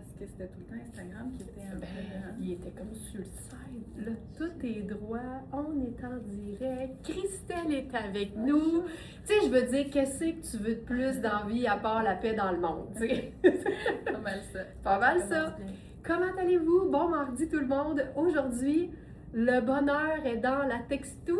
Parce que c'était tout le temps Instagram qui était un peu... Il était comme sur le site. Là, tout est droit. On est en direct. Christelle est avec nous. Tu sais, je veux dire, qu'est-ce que tu veux de plus dans la vie à part la paix dans le monde? Tu sais? Pas mal ça. Pas mal Ça ça. commence bien. Comment allez-vous? Bon mardi tout le monde. Aujourd'hui, le bonheur est dans la texture.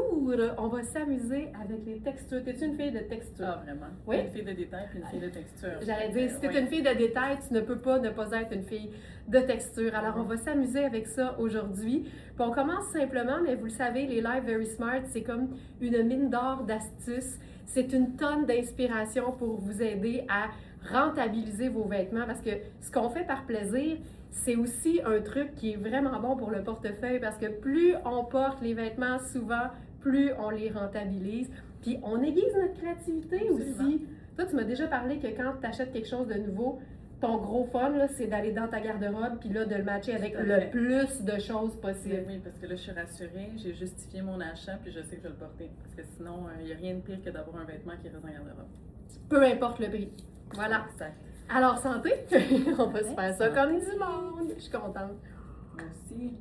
On va s'amuser avec les textures. T'es-tu une fille de texture? Ah, vraiment? Oui. Une fille de détail puis une fille de texture. J'allais dire, si t'es Ouais. une fille de détail, tu ne peux pas ne pas être une fille de texture. Alors, on va s'amuser avec ça aujourd'hui. Puis on commence simplement, mais vous le savez, les Live Very Smart, c'est comme une mine d'or d'astuces. C'est une tonne d'inspiration pour vous aider à rentabiliser vos vêtements parce que ce qu'on fait par plaisir, c'est aussi un truc qui est vraiment bon pour le portefeuille parce que plus on porte les vêtements souvent, plus on les rentabilise. Puis on aiguise notre créativité Absolument. aussi. Toi, tu m'as déjà parlé que quand tu achètes quelque chose de nouveau, ton gros fun, là, c'est d'aller dans ta garde-robe puis là, de le matcher avec Tout à le fait. plus de choses Mais possible. oui, parce que là, je suis rassurée, j'ai justifié mon achat, puis je sais que je vais le porter. Parce que sinon, il n'y a rien de pire que d'avoir un vêtement qui reste en garde-robe. Peu importe le prix. Voilà. Exact. Alors, santé! On va se faire ça Santé. comme du monde. Je suis contente. Moi aussi.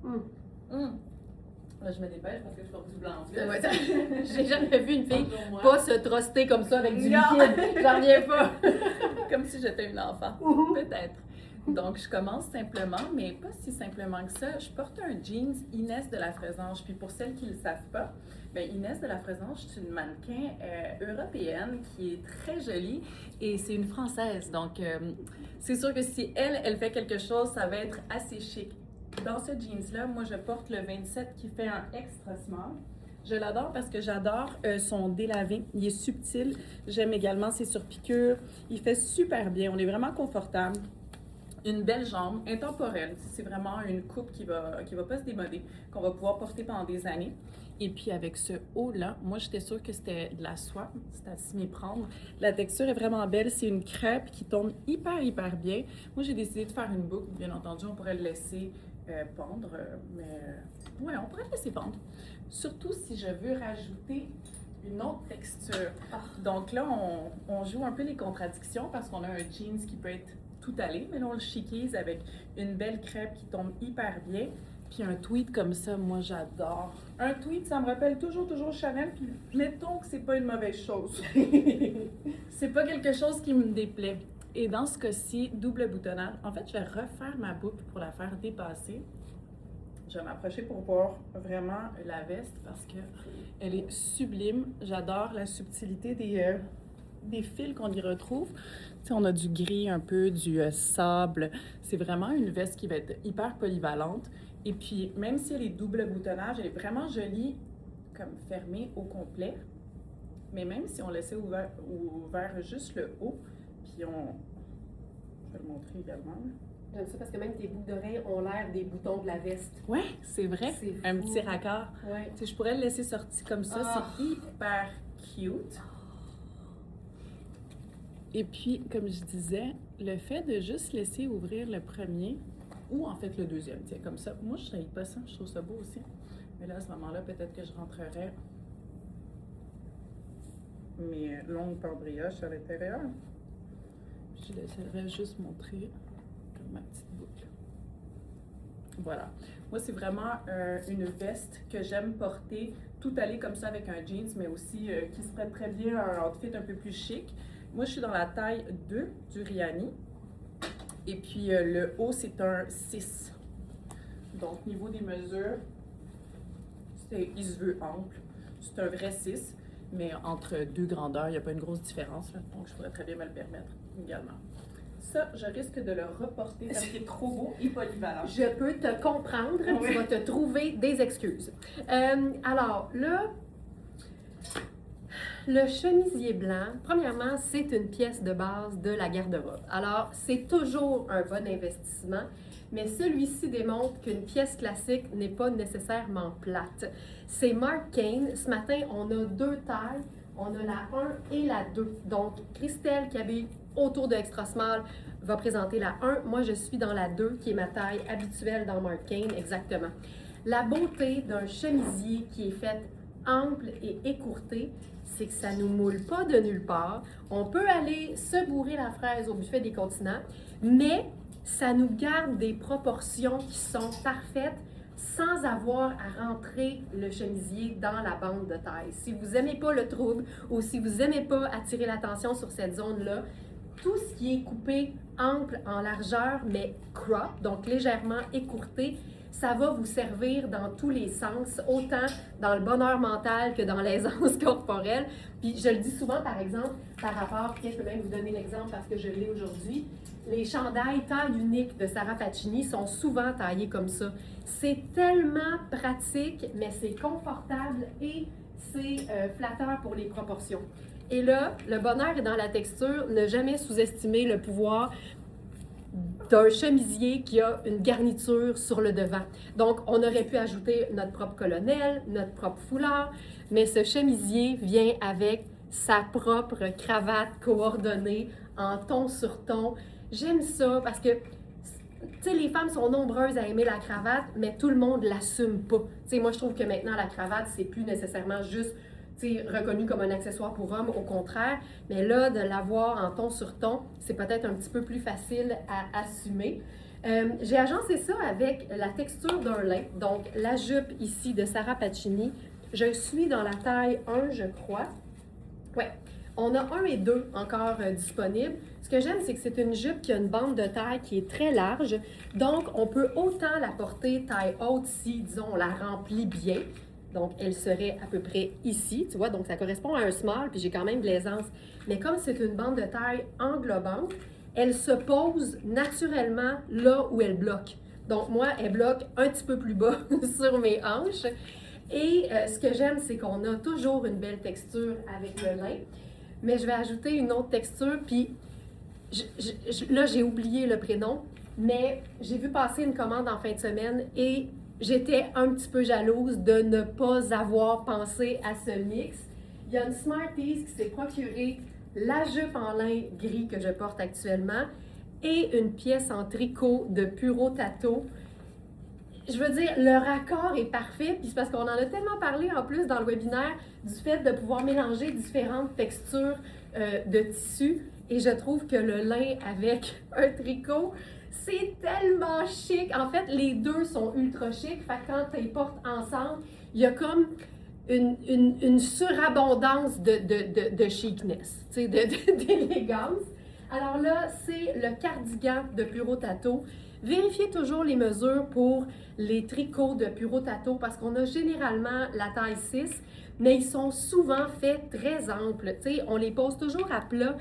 Hum. Là, je me dépêche parce que je porte du blanc en plus. Ouais, J'ai jamais vu une fille Bonjour, moi. pas se truster comme ça avec du Non. liquide. J'en reviens pas. Comme si j'étais une enfant. Peut-être. Donc, je commence simplement, mais pas si simplement que ça. Je porte un jeans Inès de la Frésange. Puis pour celles qui ne le savent pas, bien, Inès de la Frésange, c'est une mannequin européenne qui est très jolie et c'est une Française. Donc, c'est sûr que si elle fait quelque chose, ça va être assez chic. Dans ce jeans-là, moi, je porte le 27 qui fait un extra small. Je l'adore parce que j'adore son délavé. Il est subtil. J'aime également ses surpiqûres. Il fait super bien. On est vraiment confortable. Une belle jambe, intemporelle. C'est vraiment une coupe qui va pas se démoder, qu'on va pouvoir porter pendant des années. Et puis avec ce haut-là, moi j'étais sûre que c'était de la soie, c'est à s'y méprendre. La texture est vraiment belle, c'est une crêpe qui tombe hyper bien. Moi j'ai décidé de faire une boucle, bien entendu, on pourrait le laisser pendre, mais ouais, on pourrait le laisser pendre. Surtout si je veux rajouter une autre texture. Donc là, on joue un peu les contradictions parce qu'on a un jeans qui peut être tout allé, mais là on le chiquise avec une belle crêpe qui tombe hyper bien. Puis un tweed comme ça, moi j'adore. Un tweed, ça me rappelle toujours Chanel, puis mettons que c'est pas une mauvaise chose. C'est pas quelque chose qui me déplaît. Et dans ce cas-ci, double boutonnage. En fait, je vais refaire ma boucle pour la faire dépasser. Je vais m'approcher pour voir vraiment la veste parce que elle est sublime. J'adore la subtilité des fils qu'on y retrouve. Tu sais, on a du gris un peu, du sable. C'est vraiment une veste qui va être hyper polyvalente. Et puis, même si elle est double boutonnage, elle est vraiment jolie, comme fermée au complet. Mais même si on laissait ouvert juste le haut, puis je vais le montrer également. J'aime ça parce que même tes boucles d'oreilles ont l'air des boutons de la veste. Ouais, c'est vrai. C'est Un fou. petit raccord. Ouais. Tu sais, je pourrais le laisser sorti comme ça. Ah. C'est hyper cute. Et puis, comme je disais, le fait de juste laisser ouvrir le premier, ou en fait le deuxième, tiens, comme ça. Moi, je ne pas ça, je trouve ça beau aussi. Mais là, à ce moment-là, peut-être que je rentrerais mes longues paires brioches à l'intérieur. Je laisserais juste montrer comme ma petite boucle. Voilà. Moi, c'est vraiment une veste que j'aime porter, tout aller comme ça avec un jeans, mais aussi qui se prête très bien à un outfit un peu plus chic. Moi, je suis dans la taille 2 du Riani. Et puis, le haut, c'est un 6. Donc, niveau des mesures, il se veut ample. C'est un vrai 6, mais entre deux grandeurs, il n'y a pas une grosse différence. Là, donc, je pourrais très bien me le permettre également. Ça, je risque de le reporter parce qu'il est trop beau et polyvalent. Je peux te comprendre, Oui. tu vas te trouver des excuses. Alors, là, le chemisier blanc, premièrement, c'est une pièce de base de la garde-robe. Alors, c'est toujours un bon investissement, mais celui-ci démontre qu'une pièce classique n'est pas nécessairement plate. C'est Marc Kane. Ce matin, on a deux tailles. On a la 1 et la 2. Donc, Christelle, qui habille autour de Extra Small, va présenter la 1. Moi, je suis dans la 2, qui est ma taille habituelle dans Marc Kane, exactement. La beauté d'un chemisier qui est fait ample et écourté, c'est que ça ne nous moule pas de nulle part. On peut aller se bourrer la fraise au buffet des continents, mais ça nous garde des proportions qui sont parfaites sans avoir à rentrer le chemisier dans la bande de taille. Si vous n'aimez pas le trouble ou si vous n'aimez pas attirer l'attention sur cette zone-là, tout ce qui est coupé ample en largeur, mais crop, donc légèrement écourté, ça va vous servir dans tous les sens, autant dans le bonheur mental que dans l'aisance corporelle. Puis je le dis souvent, par exemple, par rapport, je peux même vous donner l'exemple parce que je l'ai aujourd'hui, les chandails taille unique de Sarah Pacini sont souvent taillés comme ça. C'est tellement pratique, mais c'est confortable et c'est flatteur pour les proportions. Et là, le bonheur est dans la texture. Ne jamais sous-estimer le pouvoir d'un chemisier qui a une garniture sur le devant. Donc, on aurait pu ajouter notre propre colonel, notre propre foulard, mais ce chemisier vient avec sa propre cravate coordonnée en ton sur ton. J'aime ça parce que, tu sais, les femmes sont nombreuses à aimer la cravate, mais tout le monde l'assume pas. Tu sais, moi, je trouve que maintenant, la cravate, c'est plus nécessairement juste reconnu comme un accessoire pour hommes, au contraire. Mais là, de l'avoir en ton sur ton, c'est peut-être un petit peu plus facile à assumer. J'ai agencé ça avec la texture d'un lin. Donc, la jupe ici de Sarah Pacini, je suis dans la taille 1, je crois. Ouais, on a 1 et 2 encore disponibles. Ce que j'aime, c'est que c'est une jupe qui a une bande de taille qui est très large. Donc, on peut autant la porter taille haute si, disons, on la remplit bien. Donc, elle serait à peu près ici, tu vois, donc ça correspond à un small, puis j'ai quand même de l'aisance. Mais comme c'est une bande de taille englobante, elle se pose naturellement là où elle bloque. Donc, moi, elle bloque un petit peu plus bas sur mes hanches. Et ce que j'aime, c'est qu'on a toujours une belle texture avec le lin. Mais je vais ajouter une autre texture, puis là, j'ai oublié le prénom, mais j'ai vu passer une commande en fin de semaine et j'étais un petit peu jalouse de ne pas avoir pensé à ce mix. Il y a une Smarties qui s'est procurée la jupe en lin gris que je porte actuellement et une pièce en tricot de Puro Tato. Je veux dire, le raccord est parfait, puis c'est parce qu'on en a tellement parlé en plus dans le webinaire du fait de pouvoir mélanger différentes textures de tissu. Et je trouve que le lin avec un tricot, c'est tellement chic. En fait, les deux sont ultra chic. Fait que quand tu les portes ensemble, il y a comme une surabondance de chicness, d'élégance. Alors là, c'est le cardigan de Puro Tato. Vérifiez toujours les mesures pour les tricots de Puro Tato parce qu'on a généralement la taille 6, mais ils sont souvent faits très amples. T'sais, on les pose toujours à plat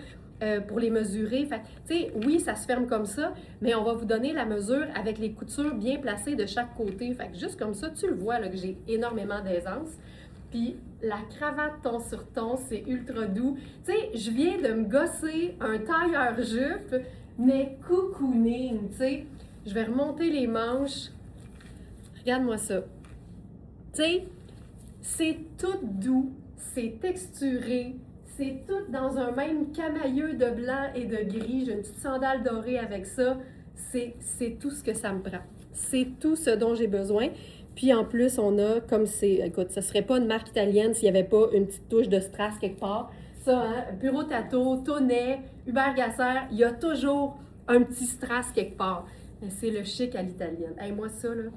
pour les mesurer. Fait, oui, ça se ferme comme ça, mais on va vous donner la mesure avec les coutures bien placées de chaque côté. Fait que juste comme ça, tu le vois là, que j'ai énormément d'aisance. Puis la cravate ton sur ton, c'est ultra doux. Tu sais, je viens de me gosser un tailleur-jupe, mais cocooning, tu sais. Je vais remonter les manches. Regarde-moi ça. Tu sais, c'est tout doux, c'est texturé, c'est tout dans un même camailleux de blanc et de gris. J'ai une petite sandale dorée avec ça. C'est tout ce que ça me prend. C'est tout ce dont j'ai besoin. Puis en plus, on a, comme c'est, écoute, ça serait pas une marque italienne s'il n'y avait pas une petite touche de strass quelque part. Ça, hein, Puro Tato, Tonnet, Hubert Gasser, il y a toujours un petit strass quelque part. Mais c'est le chic à l'italienne. Hey, moi, ça, là,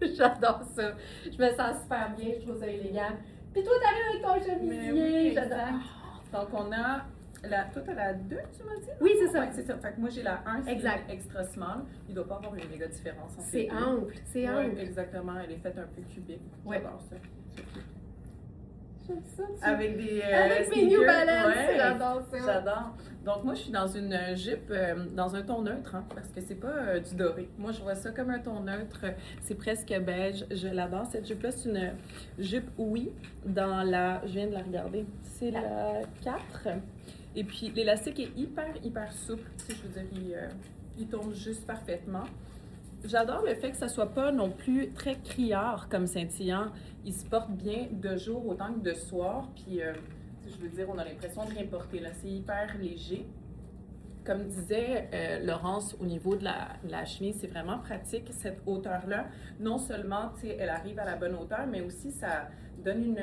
j'adore ça. Je me sens super bien, je trouve ça élégant. Puis toi, t'arrives avec ton chemisier, Oui, j'adore. Donc, on a toi, t'as la 2, tu m'as dit? Oui, c'est ça. Ouais, c'est ça. Fait que moi, j'ai la 1, c'est exact. Extra small. Il ne doit pas avoir une méga différence entre c'est les deux. ample, c'est ample. Oui, exactement. Elle est faite un peu cubique. J'adore ça. J'aime ça. Avec des avec mes New Balance, ouais, j'adore ça. J'adore. Donc moi, je suis dans une jupe, dans un ton neutre, hein, parce que c'est pas du doré. Moi, je vois ça comme un ton neutre. C'est presque beige. Je l'adore. Cette jupe-là, c'est une jupe oui dans la... Je viens de la regarder. C'est la 4. Et puis, l'élastique est hyper souple. Tu sais, je veux dire, il tourne juste parfaitement. J'adore le fait que ça soit pas non plus très criard comme scintillant. Il se porte bien de jour autant que de soir. Puis, je veux dire, on a l'impression de rien porter. Là, c'est hyper léger. Comme disait Laurence, au niveau de la chemise, c'est vraiment pratique, cette hauteur-là. Non seulement, tu sais, elle arrive à la bonne hauteur, mais aussi ça donne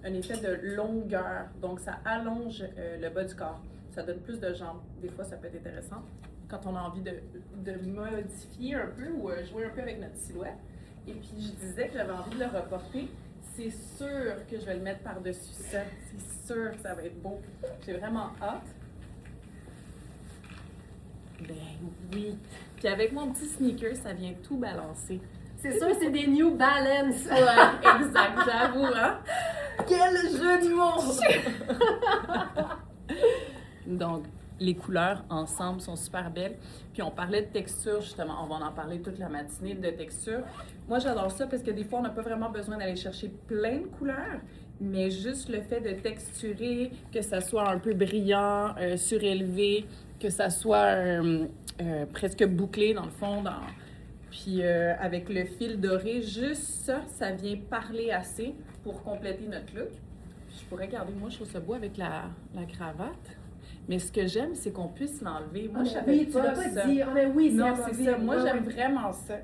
un effet de longueur. Donc, ça allonge le bas du corps. ça donne plus de jambes. Des fois, ça peut être intéressant quand on a envie de modifier un peu ou jouer un peu avec notre silhouette. Et puis, je disais que j'avais envie de le reporter. C'est sûr que je vais le mettre par-dessus ça. C'est sûr que ça va être beau. J'ai vraiment hâte. Ben oui. Puis avec mon petit sneaker, ça vient tout balancer. C'est sûr, c'est des New Balance. Ouais, exact, j'avoue, hein? Quel jeu de mots! Donc, les couleurs ensemble sont super belles. Puis on parlait de texture, justement, on va en parler toute la matinée de texture. Moi, j'adore ça parce que des fois, on n'a pas vraiment besoin d'aller chercher plein de couleurs, mais juste le fait de texturer, que ça soit un peu brillant, surélevé, que ça soit presque bouclé dans le fond, puis avec le fil doré, juste ça, ça vient parler assez pour compléter notre look. Puis je pourrais garder, moi, je trouve ça beau avec la cravate. Mais ce que j'aime, c'est qu'on puisse l'enlever. Moi, je savais oui, tu l'as pas dit. Ah, mais oui, non, c'est ça. Moi, ouais, j'aime vraiment ça.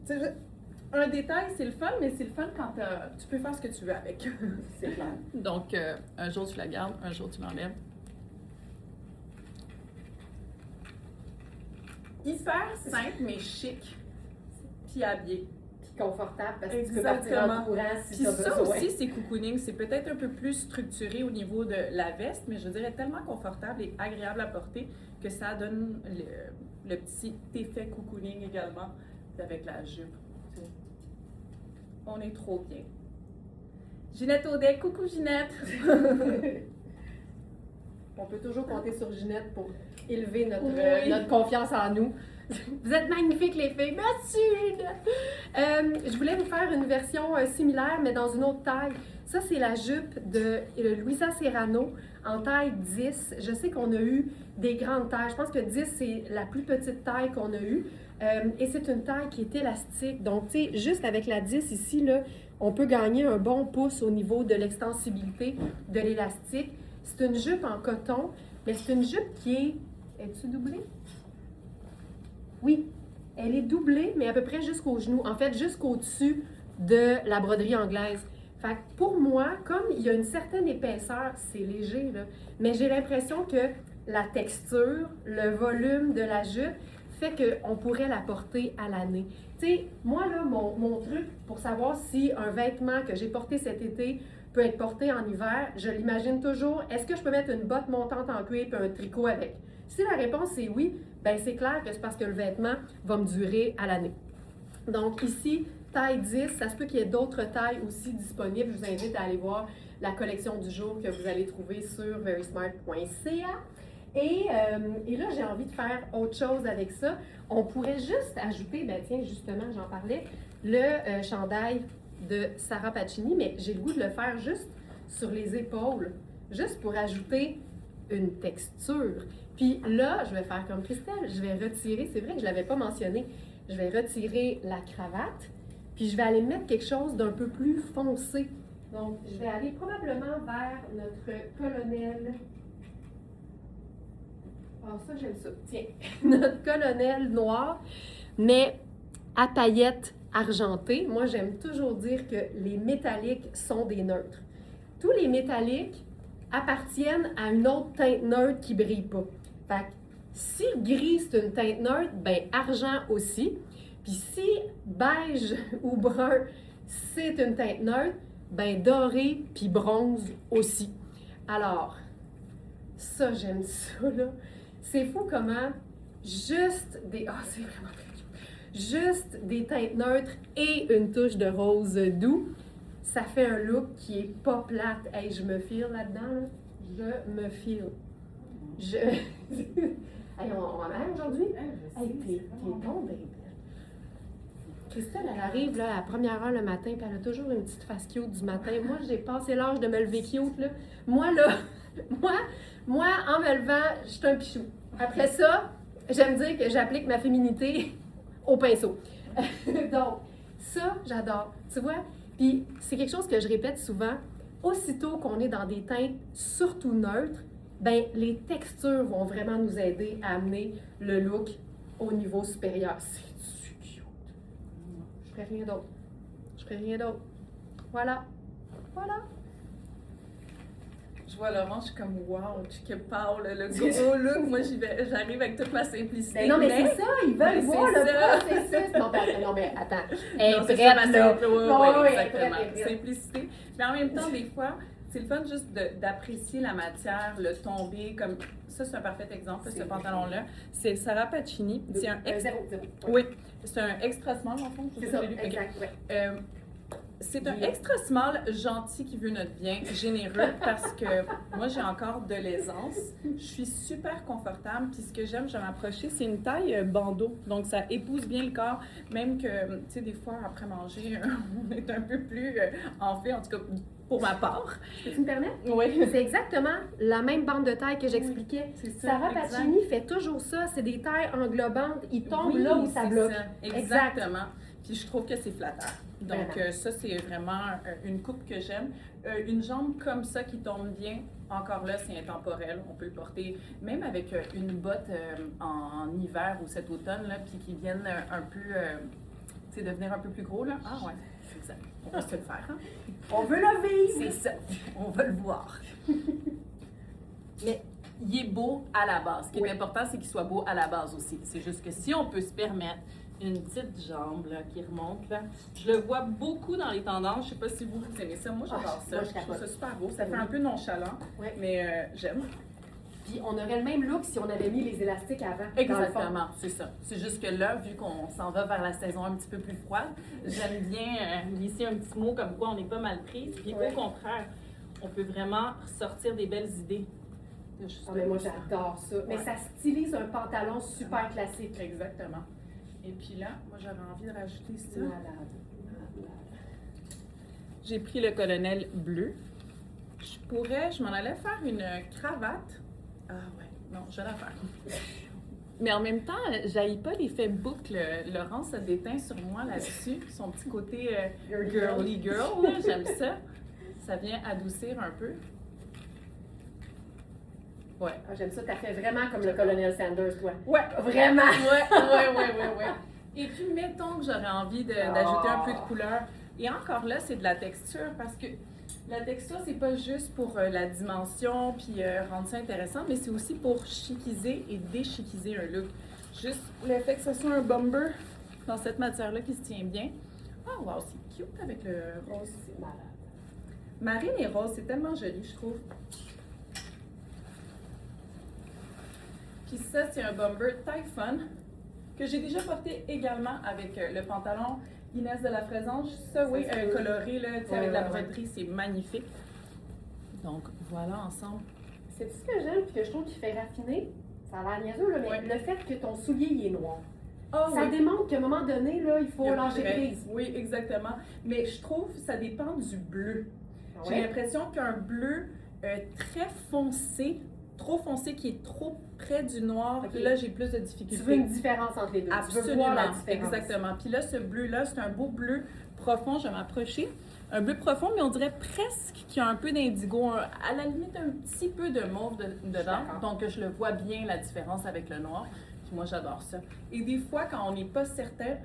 Tu sais, un détail, c'est le fun, mais c'est le fun quand tu peux faire ce que tu veux avec. C'est clair. Donc, un jour, tu la gardes, un jour, tu l'enlèves. Hyper simple, mais chic. Puis habillé. Confortable parce que Exactement. tu peux partir en courant si tu as besoin. Ça aussi, c'est cocooning. C'est peut-être un peu plus structuré au niveau de la veste, mais je dirais tellement confortable et agréable à porter que ça donne le petit effet cocooning également avec la jupe. On est trop bien. Ginette Audet, coucou Ginette! On peut toujours compter sur Ginette pour élever Oui. notre confiance en nous. Vous êtes magnifiques les filles. Merci Ginette! Je voulais vous faire une version similaire, mais dans une autre taille. Ça, c'est la jupe de Louisa Serrano en taille 10. Je sais qu'on a eu des grandes tailles. Je pense que 10, c'est la plus petite taille qu'on a eue. Et c'est une taille qui est élastique. Donc, tu sais, juste avec la 10 ici, là, on peut gagner un bon pouce au niveau de l'extensibilité de l'élastique. C'est une jupe en coton, mais c'est une jupe qui est... Es-tu doublée? Oui, elle est doublée, mais à peu près jusqu'au genou. En fait, jusqu'au-dessus de la broderie anglaise. Fait que pour moi, comme il y a une certaine épaisseur, c'est léger, là, mais j'ai l'impression que la texture, le volume de la jupe fait qu'on pourrait la porter à l'année. Tu sais, moi, là, mon truc pour savoir si un vêtement que j'ai porté cet été peut être porté en hiver, je l'imagine toujours, est-ce que je peux mettre une botte montante en cuir et un tricot avec? Si la réponse est oui, ben c'est clair que c'est parce que le vêtement va me durer à l'année. Donc ici, taille 10, ça se peut qu'il y ait d'autres tailles aussi disponibles. Je vous invite à aller voir la collection du jour que vous allez trouver sur verysmart.ca. Et là, j'ai envie de faire autre chose avec ça. On pourrait juste ajouter, ben tiens, justement, j'en parlais, le chandail de Sarah Pacini, mais j'ai le goût de le faire juste sur les épaules, juste pour ajouter une texture. Puis là, je vais faire comme Christelle, je vais retirer, c'est vrai que je ne l'avais pas mentionné, je vais retirer la cravate, puis je vais aller mettre quelque chose d'un peu plus foncé. Donc, je vais aller probablement vers notre colonel. Ah, ça, j'aime ça. Tiens, notre colonel noir, mais à paillettes argentées. Moi, j'aime toujours dire que les métalliques sont des neutres. Tous les métalliques appartiennent à une autre teinte neutre qui ne brille pas. Fait que si gris, c'est une teinte neutre, ben argent aussi. Puis si beige ou brun, c'est une teinte neutre, ben doré puis bronze aussi. Alors, ça, j'aime ça, là. C'est fou comment juste des... Ah, c'est vraiment très cute. Juste des teintes neutres et une touche de rose doux, ça fait un look qui est pas plate. Hey, je me file là-dedans, là. Je me file. Hey, on va mal aujourd'hui? Hey, t'es tombée belle. Christelle, elle arrive là, à la première heure le matin, puis elle a toujours une petite face cute du matin. Moi, j'ai passé l'âge de me lever cute, là. Moi, là, moi, en me levant, je suis un pichou. Après ça, j'aime dire que j'applique ma féminité au pinceau. Donc, ça, j'adore. Tu vois? Puis, c'est quelque chose que je répète souvent. Aussitôt qu'on est dans des teintes surtout neutres, ben les textures vont vraiment nous aider à amener le look au niveau supérieur. C'est cute. Je ferai rien d'autre. Je ferai rien d'autre. Voilà. Voilà. Je vois Laurent, je suis comme wow, que Paul, le gros look, moi j'arrive avec toute ma simplicité. Ben non, mais c'est ça, ils veulent voir le processus. Non, mais attends, elle est prête, là. Oui, exactement. Simplicité. Mais en même temps, des fois, c'est le fun juste d'apprécier la matière, le tomber, comme ça, c'est un parfait exemple, ce pantalon-là. C'est Sarah Pacini. C'est un Oui, c'est un extra small, en fond. C'est ça, exact, ouais. C'est un extra small gentil qui veut notre bien, généreux, parce que moi, j'ai encore de l'aisance. Je suis super confortable. Puis ce que j'aime m'approcher, c'est une taille bandeau. Donc, ça épouse bien le corps. Même que, tu sais, des fois, après manger, on est un peu plus en fait, en tout cas, pour ma part. Peux-tu me permettre? Oui. C'est exactement la même bande de taille que j'expliquais. Oui, c'est ça, Sarah Pacini fait toujours ça. C'est des tailles englobantes. Ils tombent là où ça bloque. Ça. Exactement. Puis je trouve que c'est flatteur. Donc ça, c'est vraiment une coupe que j'aime. Une jambe comme ça qui tombe bien, encore là, c'est intemporel. On peut le porter même avec une botte en hiver ou cet automne, là, puis qui viennent un peu, tu sais, devenir un peu plus gros, là. Ah ouais, c'est ça. On va se le faire, hein? On veut le vivre! C'est ça. On va le voir. Mais il est beau à la base. Ce qui est important, c'est qu'il soit beau à la base aussi. C'est juste que si on peut se permettre une petite jambe là, qui remonte, là, je le vois beaucoup dans les tendances. Je sais pas si vous aimez ça. Moi, j'adore ça. Moi, je trouve ça super beau. Ça fait un peu nonchalant, mais j'aime. Puis on aurait le même look si on avait mis les élastiques avant. Exactement, c'est ça. C'est juste que là, vu qu'on s'en va vers la saison un petit peu plus froide, j'aime bien glisser un petit mot comme quoi on n'est pas mal prise. Puis au contraire, on peut vraiment sortir des belles idées. Mais moi, j'adore ça. Mais ça stylise un pantalon super classique. Exactement. Et puis là, moi, j'avais envie de rajouter ça. Malade. J'ai pris le colonel bleu. Je m'en allais faire une cravate. Ah ouais, non, je vais la faire. Mais en même temps, j'haïs pas l'effet boucle. Laurent se déteint sur moi là-dessus. Son petit côté girly girl, là, j'aime ça. Ça vient adoucir un peu. Ouais. Ah, j'aime ça, t'as fait vraiment comme le colonel Sanders, toi. Ouais. Vraiment! Ouais. Et puis, mettons que j'aurais envie d'ajouter un peu de couleur. Et encore là, c'est de la texture parce que la texture, c'est pas juste pour la dimension puis rendre ça intéressant, mais c'est aussi pour chiquiser et déchiquiser un look. Juste le fait que ce soit un bomber dans cette matière-là qui se tient bien. Oh wow, c'est cute avec le rose. C'est malade. Marine et rose, c'est tellement joli, je trouve. Puis ça, c'est un bomber taille fun que j'ai déjà porté également avec le pantalon Inès de la Frésange. Ça, oui, coloré, là, avec la broderie, c'est magnifique. Donc, voilà, ensemble. C'est ce que j'aime et que je trouve qui fait raffiner. Ça a l'air niaiseux, là, mais le fait que ton soulier il est noir. Ça démontre qu'à un moment donné, là, il faut lâcher prise. Oui, exactement. Mais je trouve que ça dépend du bleu. J'ai l'impression qu'un bleu très foncé, trop foncé, qui est trop près du noir, là, j'ai plus de difficultés. Tu veux une différence entre les deux. Absolument, tu veux voir la différence. Exactement. Puis là, ce bleu-là, c'est un beau bleu profond, je vais m'approcher. Un bleu profond, mais on dirait presque qu'il y a un peu d'indigo, à la limite un petit peu de mauve dedans. Donc, je le vois bien, la différence avec le noir. Puis moi, j'adore ça. Et des fois, quand on n'est pas certain,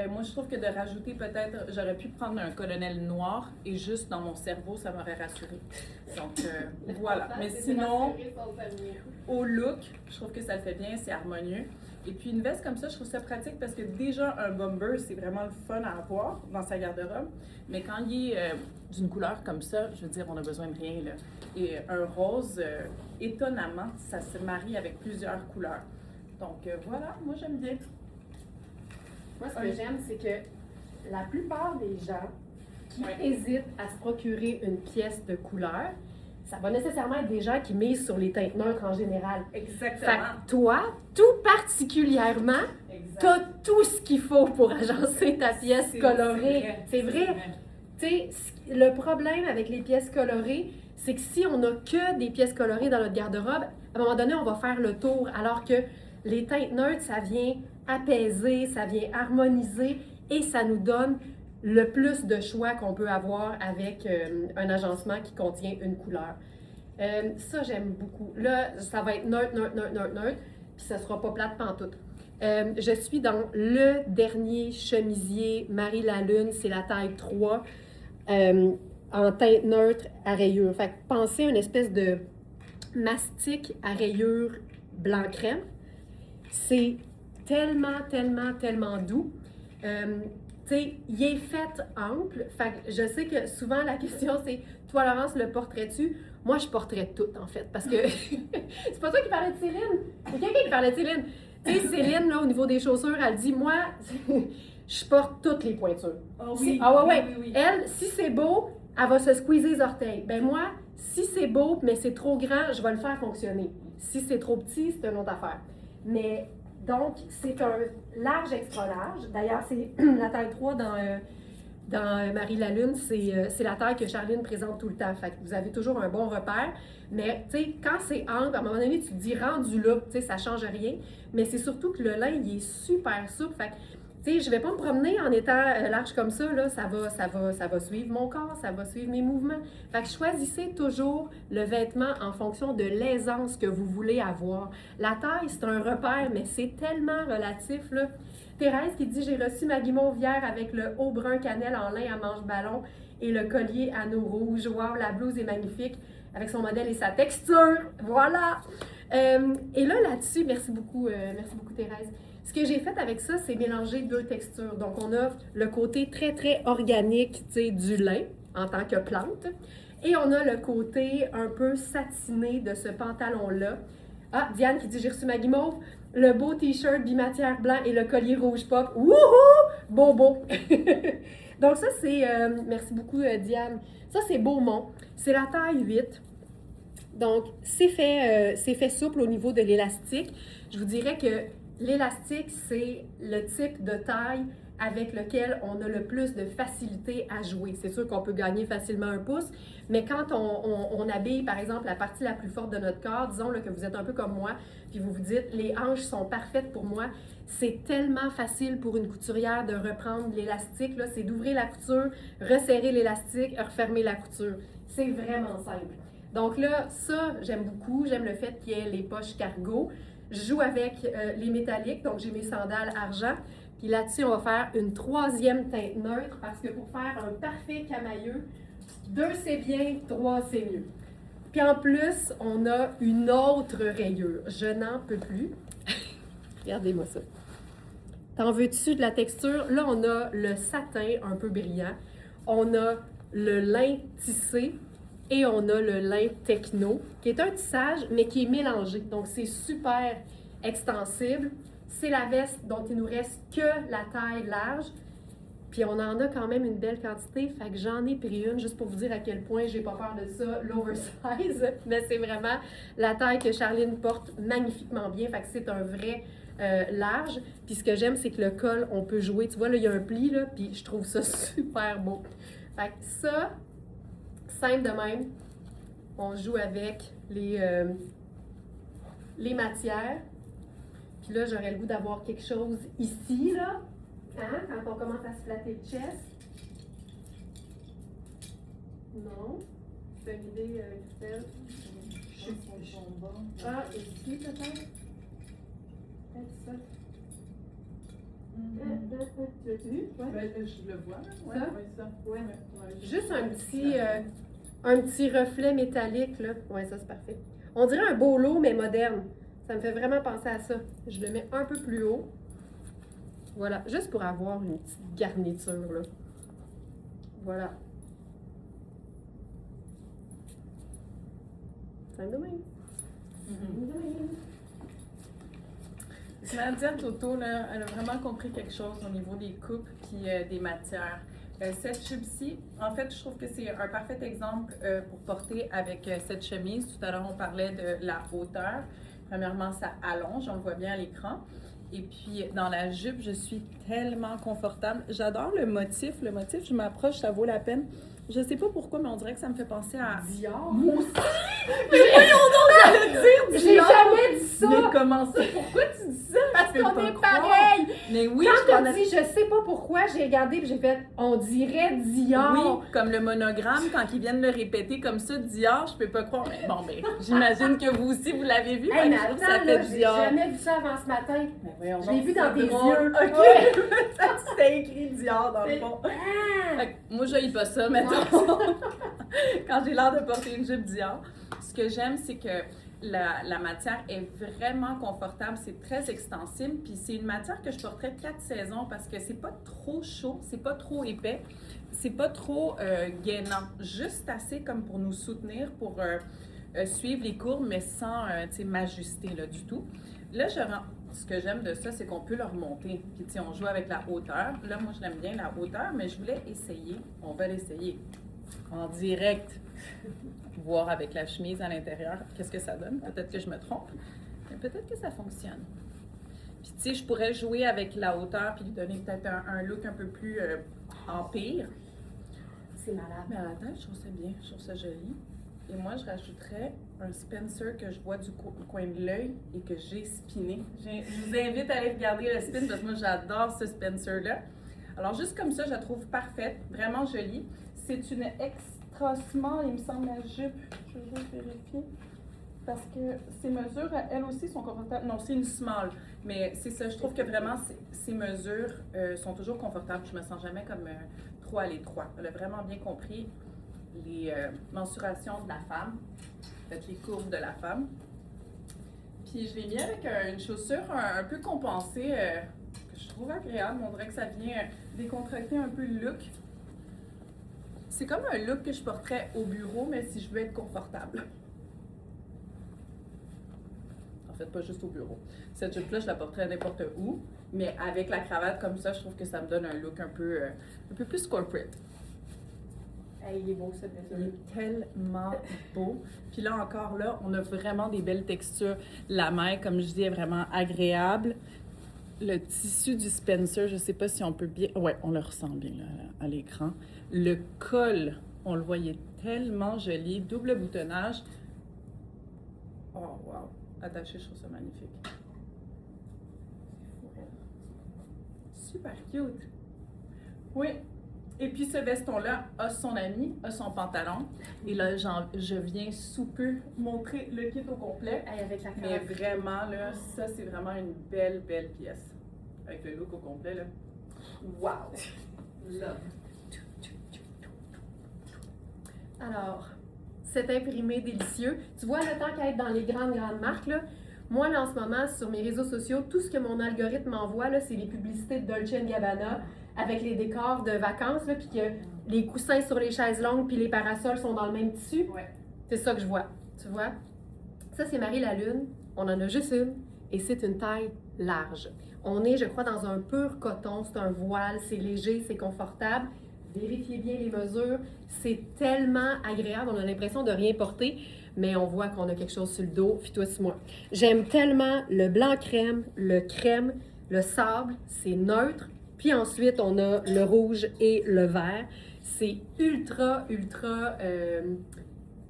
moi, je trouve que de rajouter peut-être, j'aurais pu prendre un colonel noir et juste dans mon cerveau, ça m'aurait rassuré. Donc, voilà. Mais sinon, au look, je trouve que ça le fait bien, c'est harmonieux. Et puis, une veste comme ça, je trouve ça pratique parce que déjà, un bomber, c'est vraiment le fun à avoir dans sa garde-robe. Mais quand il est d'une couleur comme ça, je veux dire, on a besoin de rien, là. Et un rose, étonnamment, ça se marie avec plusieurs couleurs. Donc, voilà, moi, j'aime bien. Moi, ce que j'aime, c'est que la plupart des gens qui hésitent à se procurer une pièce de couleur, ça va nécessairement être des gens qui misent sur les teintes neutres en général. Exactement. Fait que toi, tout particulièrement, t'as tout ce qu'il faut pour agencer ta pièce colorée. C'est vrai. Tu sais, le problème avec les pièces colorées, c'est que si on n'a que des pièces colorées dans notre garde-robe, à un moment donné, on va faire le tour, alors que les teintes neutres, ça vient apaiser, ça vient harmoniser et ça nous donne le plus de choix qu'on peut avoir avec un agencement qui contient une couleur. Ça, j'aime beaucoup. Là, ça va être neutre, puis ça sera pas plate pantoute. Je suis dans le dernier chemisier Marie Lalune, c'est la taille 3. en teinte neutre à rayures. Fait que pensez à une espèce de mastic à rayures blanc crème. C'est tellement, tellement, tellement doux. Tu sais, il est fait ample. Fait que je sais que souvent la question c'est toi, Laurence, le porterais-tu? Moi, je porterais tout, en fait, parce que c'est pas toi qui parlais de Céline. C'est quelqu'un qui parlait de Céline. Tu sais, Céline, là, au niveau des chaussures, elle dit moi, je porte toutes les pointures. Oh oui. Ah ouais. Oui. Elle, si c'est beau, elle va se squeezer les orteils. Ben moi, si c'est beau, mais c'est trop grand, je vais le faire fonctionner. Si c'est trop petit, c'est une autre affaire. Mais donc, c'est un large extra large. D'ailleurs, c'est la taille 3 dans Marie la Lune, c'est la taille que Charline présente tout le temps. Fait que vous avez toujours un bon repère. Mais, tu sais, quand c'est ample, à un moment donné, tu te dis rendu là, tu sais, ça change rien. Mais c'est surtout que le lin, il est super souple. Fait que, tu sais, je vais pas me promener en étant large comme ça, là. Ça va suivre mon corps, ça va suivre mes mouvements. Fait que choisissez toujours le vêtement en fonction de l'aisance que vous voulez avoir. La taille, c'est un repère, mais c'est tellement relatif, là. Thérèse qui dit « J'ai reçu ma guimauve hier avec le haut brun cannelle en lin à manche-ballon et le collier anneau rouge. Wow, la blouse est magnifique avec son modèle et sa texture. Voilà! Et là-dessus, merci beaucoup Thérèse. Ce que j'ai fait avec ça, c'est mélanger deux textures. Donc, on a le côté très, très organique, tu sais, du lin en tant que plante. Et on a le côté un peu satiné de ce pantalon-là. Ah, Diane qui dit « J'ai reçu ma guimauve. Le beau t-shirt bimatière blanc et le collier rouge pop. Wouhou! Bobo! » Donc ça, c'est... merci beaucoup, Diane. Ça, c'est Beaumont. C'est la taille 8. Donc, c'est fait souple au niveau de l'élastique. Je vous dirais que l'élastique, c'est le type de taille avec lequel on a le plus de facilité à jouer. C'est sûr qu'on peut gagner facilement un pouce, mais quand on habille, par exemple, la partie la plus forte de notre corps, disons là, que vous êtes un peu comme moi, puis vous vous dites, les hanches sont parfaites pour moi, c'est tellement facile pour une couturière de reprendre l'élastique, là, c'est d'ouvrir la couture, resserrer l'élastique, refermer la couture. C'est vraiment simple. Donc là, ça, j'aime beaucoup. J'aime le fait qu'il y ait les poches cargo. Je joue avec les métalliques, donc j'ai mes sandales argent. Puis là-dessus, on va faire une troisième teinte neutre parce que pour faire un parfait camailleux, 2 c'est bien, 3 c'est mieux. Puis en plus, on a une autre rayure. Je n'en peux plus. Regardez-moi ça. T'en veux-tu de la texture? Là, on a le satin un peu brillant. On a le lin tissé. Et on a le lin techno, qui est un tissage, mais qui est mélangé. Donc, c'est super extensible. C'est la veste dont il nous reste que la taille large. Puis, on en a quand même une belle quantité. Fait que j'en ai pris une, juste pour vous dire à quel point j'ai pas peur de ça, l'oversize. Mais c'est vraiment la taille que Charline porte magnifiquement bien. Fait que c'est un vrai large. Puis, ce que j'aime, c'est que le col, on peut jouer. Tu vois, là, il y a un pli, là, puis je trouve ça super beau. Fait que ça... Simple de même, on joue avec les matières. Puis là, j'aurais le goût d'avoir quelque chose ici, là, hein, quand on commence à se flatter le chest. Non, c'est une idée, Christelle. Ah, ici peut-être? Peut-être ça. Tu l'as vu? Ouais. Je le vois, là. Ça? Ça. Ouais. Ouais, Juste un petit reflet métallique, là. Ouais, ça, c'est parfait. On dirait un beau lot, mais moderne. Ça me fait vraiment penser à ça. Je le mets un peu plus haut. Voilà, juste pour avoir une petite garniture, là. Voilà. Simple de même. Nadia Toto, là, elle a vraiment compris quelque chose au niveau des coupes et des matières. Cette jupe-ci, en fait, je trouve que c'est un parfait exemple pour porter avec cette chemise. Tout à l'heure, on parlait de la hauteur. Premièrement, ça allonge, on le voit bien à l'écran. Et puis, dans la jupe, je suis tellement confortable. J'adore le motif. Le motif, je m'approche, ça vaut la peine. Je sais pas pourquoi, mais on dirait que ça me fait penser à Dior. Moi aussi. Mais voyons donc, j'allais dire J'ai Dior. jamais dit ça! Mais comment ça? Pourquoi tu dis ça? Parce Je peux qu'on pas est croire. pareil! Mais oui, Quand je t'as dit, je sais pas pourquoi, j'ai regardé et j'ai fait, on dirait Dior. Oui, comme le monogramme, quand ils viennent le répéter comme ça, Dior, je peux pas croire. Mais bon, ben, j'imagine que vous aussi, vous l'avez vu. Hey, mais je trouve que attends, ça là, fait j'ai Dior. jamais vu ça avant ce matin. Mais voyons Je donc, l'ai vu c'est dans tes drôle. yeux. OK. Ouais. C'était écrit Dior dans le fond. Ah! Fait que moi, je pas ça, mettons. Quand j'ai l'air de porter une jupe Dior. Ce que j'aime, c'est que la matière est vraiment confortable, c'est très extensible, puis c'est une matière que je porterais 4 saisons parce que c'est pas trop chaud, c'est pas trop épais, c'est pas trop gainant, juste assez comme pour nous soutenir, pour suivre les courbes, mais sans m'ajuster là, du tout. Là, ce que j'aime de ça, c'est qu'on peut le remonter. Puis, on joue avec la hauteur. Là, moi, je l'aime bien, la hauteur, mais je voulais essayer. On va l'essayer en direct. Voir avec la chemise à l'intérieur, qu'est-ce que ça donne. Peut-être que je me trompe, mais peut-être que ça fonctionne. Puis, tu sais, je pourrais jouer avec la hauteur puis lui donner peut-être un look un peu plus empire. C'est malade. Mais à la tête, je trouve ça bien, je trouve ça joli. Et moi, je rajouterais un Spencer que je vois du coin de l'œil et que j'ai spiné. Je vous invite à aller regarder le spin parce que moi, j'adore ce Spencer-là. Alors, juste comme ça, je la trouve parfaite, vraiment jolie. C'est une extra small, il me semble, la jupe. Je vais juste vérifier. Parce que ces mesures, elles aussi, sont confortables. Non, c'est une small. Mais c'est ça, je trouve que vraiment, ces mesures sont toujours confortables. Je me sens jamais comme trop à l'étroit. Elle a vraiment bien compris les mensurations de la femme, fait, les courbes de la femme. Puis je l'ai mis avec une chaussure un peu compensée, que je trouve agréable. On dirait que ça vient décontracter un peu le look. C'est comme un look que je porterais au bureau, mais si je veux être confortable. En fait, pas juste au bureau. Cette jupe-là, je la porterais n'importe où, mais avec la cravate comme ça, je trouve que ça me donne un look un peu plus corporate. Hey, il est beau, ce petit. Il est tellement beau. Puis là encore, là, on a vraiment des belles textures. La maille, comme je dis, est vraiment agréable. Le tissu du Spencer, je ne sais pas si on peut bien... Ouais, on le ressent bien là, à l'écran. Le col, on le voyait tellement joli. Double boutonnage. Oh, wow. Attaché, je trouve ça magnifique. Super cute. Oui. Et puis ce veston-là a son ami, a son pantalon. Et là, je viens sous peu montrer le kit au complet. Hey, avec la Mais cravate. vraiment, là, ça, c'est vraiment une belle, belle pièce. Avec le look au complet, là. Wow! Love! Alors, cet imprimé délicieux. Tu vois, le temps qu'à être dans les grandes marques, là, moi, là, en ce moment, sur mes réseaux sociaux, tout ce que mon algorithme m'envoie, là, c'est les publicités de Dolce & Gabbana avec les décors de vacances, là, puis que les coussins sur les chaises longues puis les parasols sont dans le même tissu. Ouais. C'est ça que je vois, tu vois. Ça, c'est Marie la Lune. On en a juste une et c'est une taille large. On est, je crois, dans un pur coton. C'est un voile, c'est léger, c'est confortable. Vérifiez bien les mesures. C'est tellement agréable. On a l'impression de rien porter, mais on voit qu'on a quelque chose sur le dos. Fie-toi sur moi. J'aime tellement le blanc crème, le sable. C'est neutre. Puis ensuite, on a le rouge et le vert. C'est ultra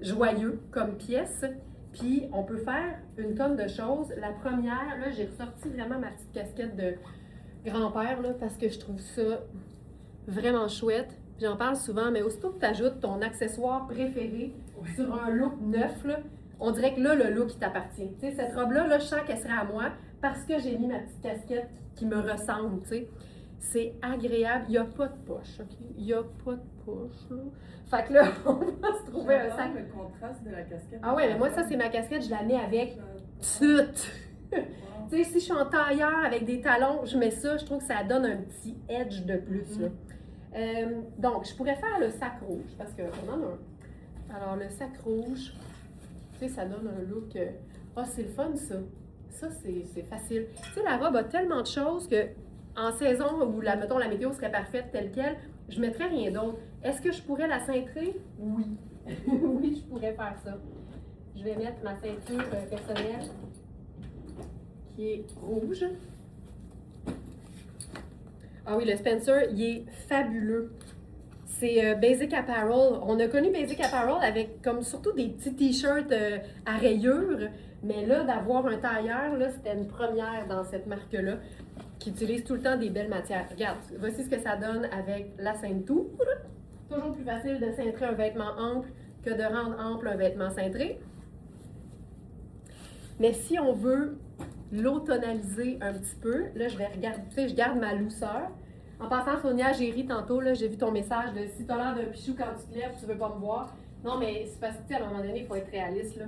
joyeux comme pièce. Puis on peut faire une tonne de choses. La première, là, j'ai ressorti vraiment ma petite casquette de grand-père, là, parce que je trouve ça vraiment chouette. J'en parle souvent, mais aussitôt que tu ajoutes ton accessoire préféré sur un look neuf, là, on dirait que là, le look, il t'appartient. Tu sais, cette robe-là, là, je sens qu'elle serait à moi parce que j'ai mis ma petite casquette qui me ressemble, tu sais. C'est agréable. Il n'y a pas de poche, OK? Il n'y a pas de poche, là. Fait que là, on va se trouver un sac. le contraste de la casquette. Ah ouais, mais moi, ça, c'est ma casquette, je la mets avec tout. Tu sais, si je suis en tailleur avec des talons, je mets ça, je trouve que ça donne un petit edge de plus, là. Donc, je pourrais faire le sac rouge, parce qu'on en a un. Alors, le sac rouge, tu sais, ça donne un look... Ah, c'est le fun, ça. Ça, c'est facile. Tu sais, la robe a tellement de choses que en saison où, mettons, la météo serait parfaite telle quelle, je ne mettrais rien d'autre. Est-ce que je pourrais la cintrer? Oui. Oui, je pourrais faire ça. Je vais mettre ma ceinture personnelle qui est rouge. Ah oui, le Spencer, il est fabuleux. C'est Basic Apparel. On a connu Basic Apparel avec comme surtout des petits t-shirts à rayures, mais là, d'avoir un tailleur, là, c'était une première dans cette marque-là qui utilise tout le temps des belles matières. Regarde, voici ce que ça donne avec la ceinture. Toujours plus facile de cintrer un vêtement ample que de rendre ample un vêtement cintré. Mais si on veut l'automnaliser un petit peu, là, je vais regarder, tu sais, je garde ma douceur. En passant, Sonia, j'ai ri tantôt, là, j'ai vu ton message de si t'as l'air d'un pichou quand tu te lèves, tu veux pas me voir. Non, mais c'est parce que, tu sais, à un moment donné, il faut être réaliste, là.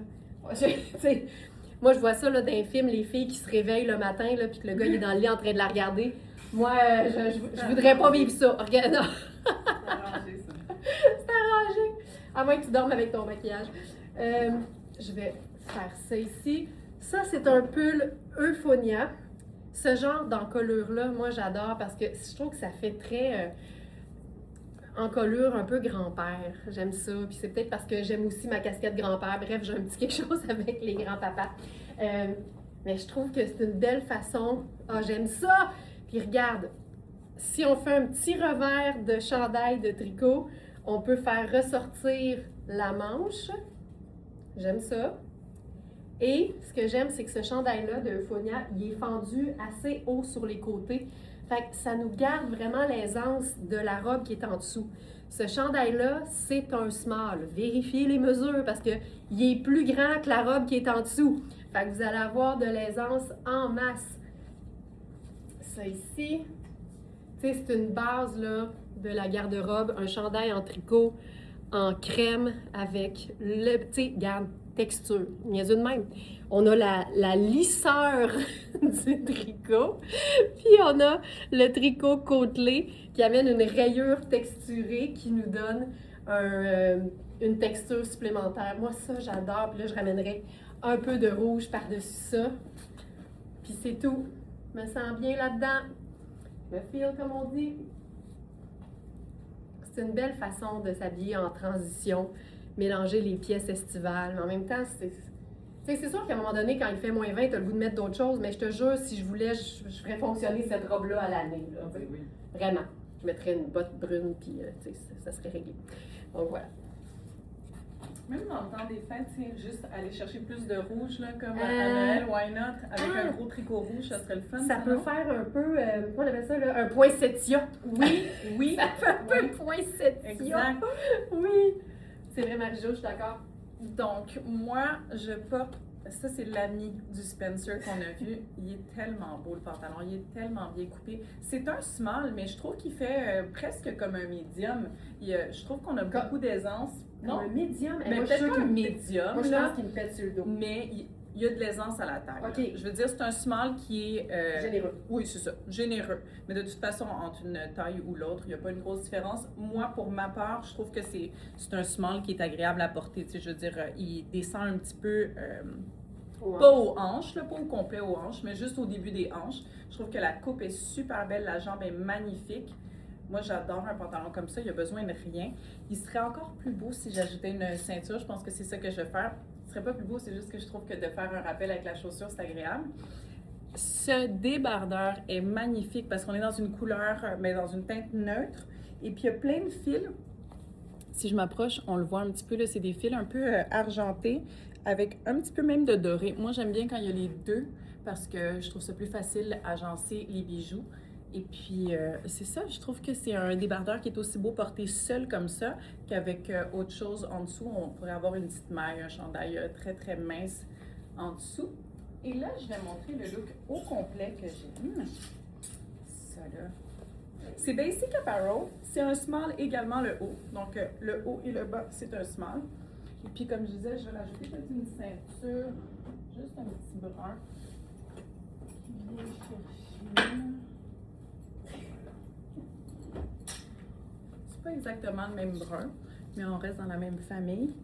Moi, je vois ça, là, dans les films, les filles qui se réveillent le matin, là, puis que le gars, il est dans le lit en train de la regarder. Moi, je voudrais pas vivre ça. Regarde, non. C'est arrangé, ça. C'est arrangé. À moins que tu dormes avec ton maquillage. Je vais faire ça ici. Ça, c'est un pull Euphonia. Ce genre d'encolure-là, moi, j'adore parce que je trouve que ça fait très encolure un peu grand-père. J'aime ça. Puis c'est peut-être parce que j'aime aussi ma casquette grand-père. Bref, j'ai un petit quelque chose avec les grands-papas. Mais je trouve que c'est une belle façon. Ah, j'aime ça! Puis regarde, si on fait un petit revers de chandail de tricot, on peut faire ressortir la manche. J'aime ça. Et ce que j'aime, c'est que ce chandail-là de Euphonia, il est fendu assez haut sur les côtés. Fait que ça nous garde vraiment l'aisance de la robe qui est en dessous. Ce chandail-là, c'est un small. Vérifiez les mesures parce qu'il est plus grand que la robe qui est en dessous. Fait que vous allez avoir de l'aisance en masse. Ça ici, tu sais, c'est une base là, de la garde-robe, un chandail en tricot, en crème avec le, tu sais, garde, texture. Niaiseux de même. On a la lisseur du tricot, puis on a le tricot côtelé qui amène une rayure texturée qui nous donne une texture supplémentaire. Moi, ça, j'adore. Puis là, je ramènerais un peu de rouge par-dessus ça. Puis c'est tout. Je me sens bien là-dedans. Je me feel, comme on dit. C'est une belle façon de s'habiller en transition, mélanger les pièces estivales, mais en même temps, c'est sûr qu'à un moment donné, quand il fait moins 20, tu as le goût de mettre d'autres choses, mais je te jure, si je voulais, je ferais fonctionner cette robe-là à l'année. Là, Oui. Vraiment. Je mettrais une botte brune, puis ça serait réglé. Donc voilà. Même dans le temps des fêtes, juste aller chercher plus de rouge, là, comme à Noël, why not? Avec un gros tricot rouge, ça serait le fun. Ça peut faire un peu, comment on appelle ça, là, un poinsettia. Oui, oui. Ça fait un peu poinsettia. Exact. Oui. C'est vrai, Marie-Jo, je suis d'accord. Donc, moi, je porte. Ça, c'est l'ami du Spencer qu'on a vu. Il est tellement beau, le pantalon. Il est tellement bien coupé. C'est un small, mais je trouve qu'il fait presque comme un medium. Je trouve qu'on a beaucoup d'aisance. Non, un médium. Mais peut-être pas un médium. Moi, je pense qu'il me pète sur le dos. Mais il y a de l'aisance à la taille. OK. Je veux dire, c'est un small qui est... Généreux. Oui, c'est ça. Généreux. Mais de toute façon, entre une taille ou l'autre, il n'y a pas une grosse différence. Moi, pour ma part, je trouve que c'est un small qui est agréable à porter. Tu sais, je veux dire, il descend un petit peu... pas aux hanches, là, pas au complet aux hanches, mais juste au début des hanches. Je trouve que la coupe est super belle, la jambe est magnifique. Moi, j'adore un pantalon comme ça, il n'y a besoin de rien. Il serait encore plus beau si j'ajoutais une ceinture, je pense que c'est ça que je vais faire. Il serait pas plus beau, c'est juste que je trouve que de faire un rappel avec la chaussure, c'est agréable. Ce débardeur est magnifique parce qu'on est dans une couleur, mais dans une teinte neutre. Et puis, il y a plein de fils. Si je m'approche, on le voit un petit peu, là, c'est des fils un peu argentés, avec un petit peu même de doré. Moi, j'aime bien quand il y a les deux, parce que je trouve ça plus facile à agencer les bijoux. Et puis, c'est ça, je trouve que c'est un débardeur qui est aussi beau porté seul comme ça, qu'avec autre chose en dessous. On pourrait avoir une petite maille, un chandail très, très mince en dessous. Et là, je vais montrer le look au complet que j'aime. Ça, là. C'est Basic Apparel. C'est un small également le haut. Donc, le haut et le bas, c'est un small. Et puis, comme je disais, je vais rajouter peut-être une ceinture, juste un petit brun. Je vais chercher. C'est pas exactement le même brun, mais on reste dans la même famille.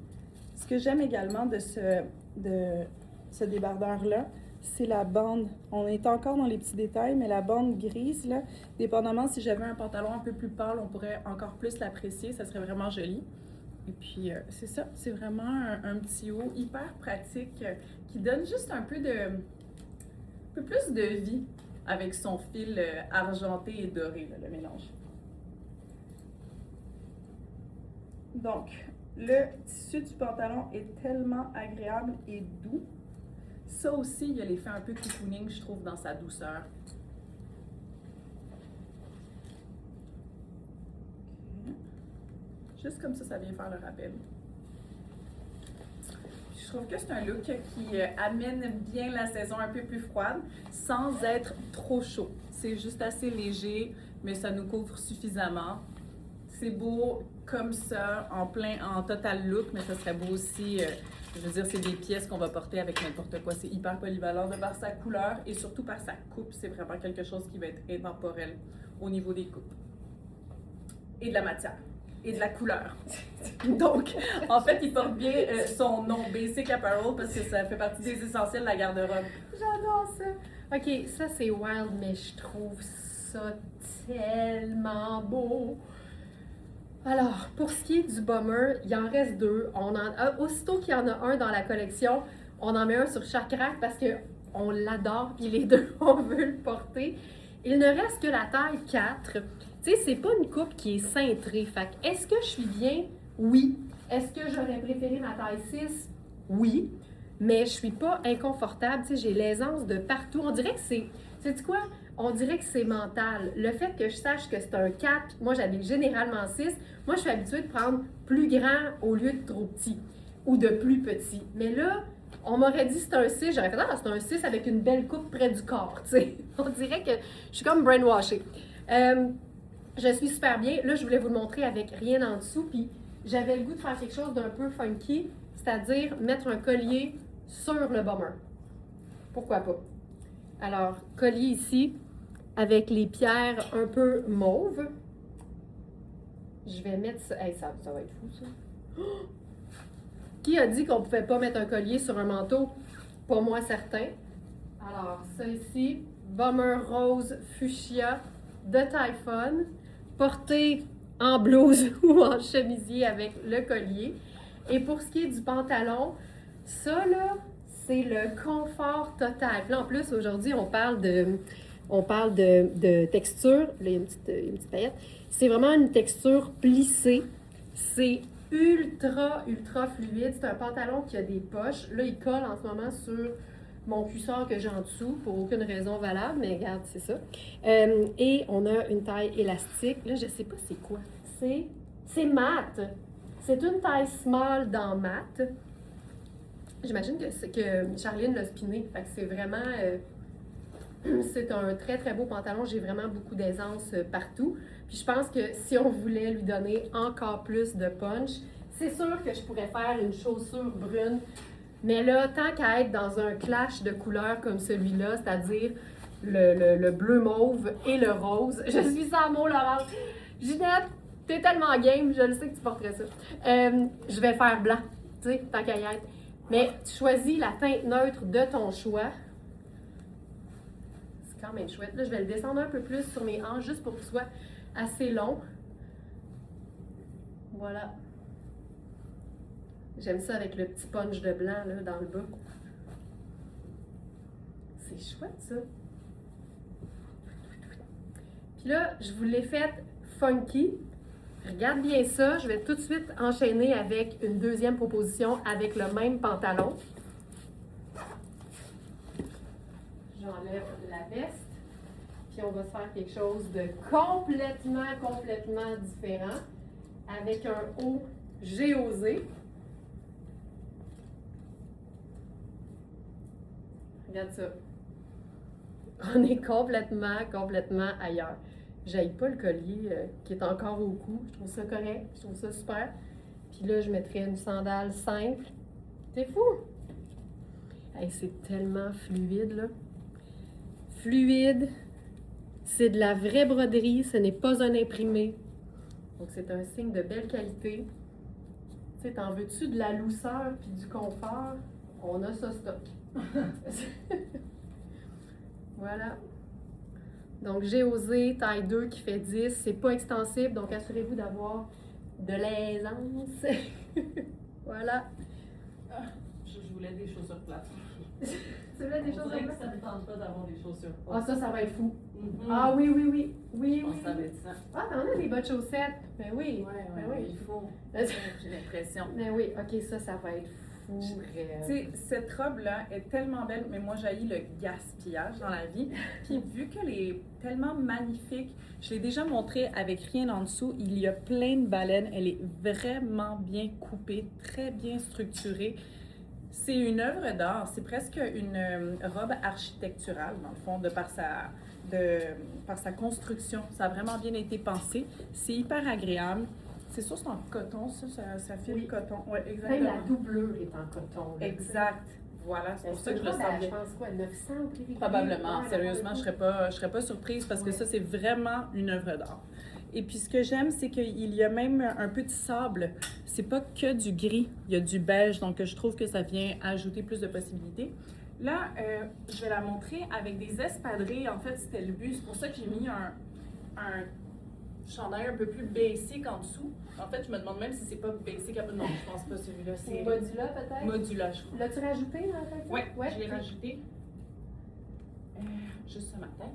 Ce que j'aime également de ce débardeur-là, c'est la bande. On est encore dans les petits détails, mais la bande grise, là, dépendamment si j'avais un pantalon un peu plus pâle, on pourrait encore plus l'apprécier. Ça serait vraiment joli. Et puis, c'est ça. C'est vraiment un petit haut hyper pratique qui donne juste un peu plus de vie avec son fil argenté et doré, là, le mélange. Donc, le tissu du pantalon est tellement agréable et doux. Ça aussi, il y a l'effet un peu cocooning, je trouve, dans sa douceur. Juste comme ça vient faire le rappel. Je trouve que c'est un look qui amène bien la saison un peu plus froide sans être trop chaud. C'est juste assez léger, mais ça nous couvre suffisamment. C'est beau comme ça, en total look, mais ça serait beau aussi, je veux dire, c'est des pièces qu'on va porter avec n'importe quoi. C'est hyper polyvalent de par sa couleur et surtout par sa coupe. C'est vraiment quelque chose qui va être intemporel au niveau des coupes. Et de la matière. Et de la couleur. Donc, en fait, il porte bien son nom, Basic Apparel, parce que ça fait partie des essentiels de la garde-robe. J'adore ça. OK, ça c'est wild, mais je trouve ça tellement beau. Alors, pour ce qui est du bomber, il en reste deux. Aussitôt qu'il y en a un dans la collection, on en met un sur chaque rack parce qu'on l'adore, puis les deux, on veut le porter. Il ne reste que la taille 4. Tu sais, c'est pas une coupe qui est cintrée. Fait que, est-ce que je suis bien? Oui. Est-ce que j'aurais préféré ma taille 6? Oui. Mais je suis pas inconfortable. Tu sais, j'ai l'aisance de partout. On dirait que c'est... Sais-tu quoi? On dirait que c'est mental. Le fait que je sache que c'est un 4, moi j'habite généralement 6, moi je suis habituée de prendre plus grand au lieu de trop petit ou de plus petit. Mais là, on m'aurait dit c'est un 6, j'aurais fait c'est un 6 avec une belle coupe près du corps, tu sais. On dirait que je suis comme brainwashée. Je suis super bien. Là, je voulais vous le montrer avec rien en dessous, puis j'avais le goût de faire quelque chose d'un peu funky, c'est-à-dire mettre un collier sur le bomber. Pourquoi pas? Alors, collier ici, avec les pierres un peu mauves. Je vais mettre ça. Hey, ça va être fou, ça. Oh! Qui a dit qu'on ne pouvait pas mettre un collier sur un manteau? Pas moi, certain. Alors, ça ici, bomber rose fuchsia de Typhon, porté en blouse ou en chemisier avec le collier. Et pour ce qui est du pantalon, ça, là, c'est le confort total. Puis là, en plus, aujourd'hui, on parle de texture. Là, il y a une petite paillette. C'est vraiment une texture plissée. C'est ultra, ultra fluide. C'est un pantalon qui a des poches. Là, il colle en ce moment sur mon cuissard que j'ai en dessous pour aucune raison valable, mais regarde, c'est ça. Et on a une taille élastique. Là, je sais pas c'est quoi. C'est mat. C'est une taille small dans mat. J'imagine que Charline l'a spiné. Fait que c'est vraiment... c'est un très, très beau pantalon. J'ai vraiment beaucoup d'aisance partout. Puis je pense que si on voulait lui donner encore plus de punch, c'est sûr que je pourrais faire une chaussure brune. Mais là, tant qu'à être dans un clash de couleurs comme celui-là, c'est-à-dire le bleu mauve et le rose, je suis sans mots, Laurence. Ginette, t'es tellement game, je le sais que tu porterais ça. Je vais faire blanc, tu sais, tant qu'à y être. Mais tu choisis la teinte neutre de ton choix. C'est quand même chouette. Là, je vais le descendre un peu plus sur mes hanches, juste pour que ce soit assez long. Voilà. J'aime ça avec le petit punch de blanc là, dans le bas. C'est chouette, ça. Puis là, je vous l'ai fait funky. Regarde bien ça. Je vais tout de suite enchaîner avec une deuxième proposition avec le même pantalon. J'enlève la veste. Puis on va se faire quelque chose de complètement différent. Avec un haut j'ai osé. Regarde ça. On est complètement ailleurs. J'aille pas le collier qui est encore au cou. Je trouve ça correct. Je trouve ça super. Puis là, je mettrais une sandale simple. C'est fou! Hey, c'est tellement fluide, là. Fluide. C'est de la vraie broderie. Ce n'est pas un imprimé. Donc, c'est un signe de belle qualité. Tu sais, t'en veux-tu de la douceur puis du confort? On a ça stock. Voilà. Donc, j'ai osé, taille 2 qui fait 10. C'est pas extensible, donc assurez-vous d'avoir de l'aisance. Voilà. Je voulais des chaussures plates. Tu voulais des chaussures plates? Ça ne me tente pas d'avoir des chaussures plates. Ah, ça va être fou. Ah oui. Je pense que ça va être ça. Ah, t'en as des bonnes chaussettes. Ben oui. Ouais, oui. il faut. J'ai l'impression. Ben oui, ok, ça va être fou. Tu sais, cette robe-là est tellement belle, mais moi, j'haïs le gaspillage dans la vie. Puis, vu qu'elle est tellement magnifique, je l'ai déjà montré avec rien en dessous, il y a plein de baleines. Elle est vraiment bien coupée, très bien structurée. C'est une œuvre d'art. C'est presque une robe architecturale, dans le fond, de par par sa construction. Ça a vraiment bien été pensé. C'est hyper agréable. C'est sûr, c'est en coton, ça file Oui. coton. Oui, Même exactement. la doublure est en coton. là. Exact. Voilà, c'est pour ça que je le sens Je bien. pense quoi, 900 au prix régulier? Probablement. Ouais, Sérieusement, je serais pas surprise parce que Ouais. ça, c'est vraiment une œuvre d'art. Et puis, ce que j'aime, c'est qu'il y a même un peu de sable. C'est pas que du gris, il y a du beige. Donc, je trouve que ça vient ajouter plus de possibilités. Là, je vais la montrer avec des espadrilles. En fait, c'était le but. C'est pour ça que j'ai mis un chandail un peu plus basic en dessous. En fait, je me demande même si c'est pas basic. Non, je pense pas celui-là. C'est C'est Modula peut-être? Modula, je crois. L'as-tu rajouté en fait? Oui, Ouais. je l'ai rajouté. Juste ce matin.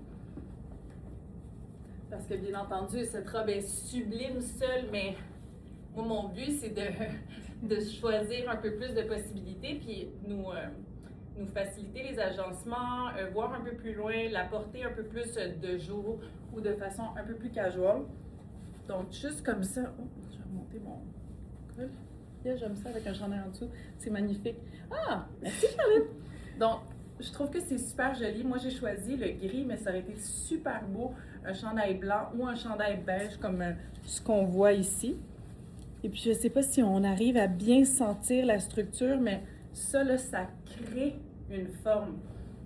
Parce que bien entendu, cette robe est sublime seule, mais moi, mon but, c'est de choisir un peu plus de possibilités, puis nous faciliter les agencements, voir un peu plus loin, la porter un peu plus de jour ou de façon un peu plus casual. Donc, juste comme ça. Oh, je vais remonter mon col. Yeah, j'aime ça avec un chandail en dessous. C'est magnifique. Ah, merci Charline! Donc, je trouve que c'est super joli. Moi, j'ai choisi le gris, mais ça aurait été super beau, un chandail blanc ou un chandail beige comme ce qu'on voit ici. Et puis, je ne sais pas si on arrive à bien sentir la structure, mais ça, là, ça crée une forme.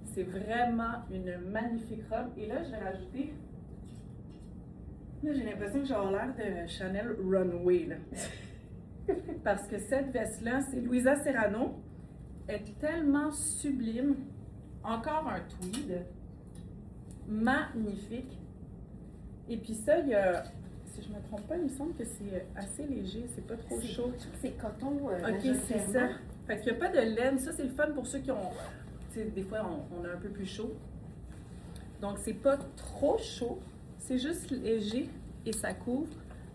C'est vraiment une magnifique robe. Et là, je vais rajouter... Là, j'ai l'impression que j'ai l'air de Chanel Runway, là. Parce que cette veste-là, c'est Louisa Serrano. Elle est tellement sublime. Encore un tweed. Magnifique. Et puis ça, il y a... Si je ne me trompe pas, il me semble que c'est assez léger. C'est pas trop chaud. C'est coton. Ok, c'est ça. Fait qu'il n'y a pas de laine. Ça, c'est le fun pour ceux qui ont... Tu sais, des fois, on a un peu plus chaud. Donc, c'est pas trop chaud. C'est juste léger et ça couvre.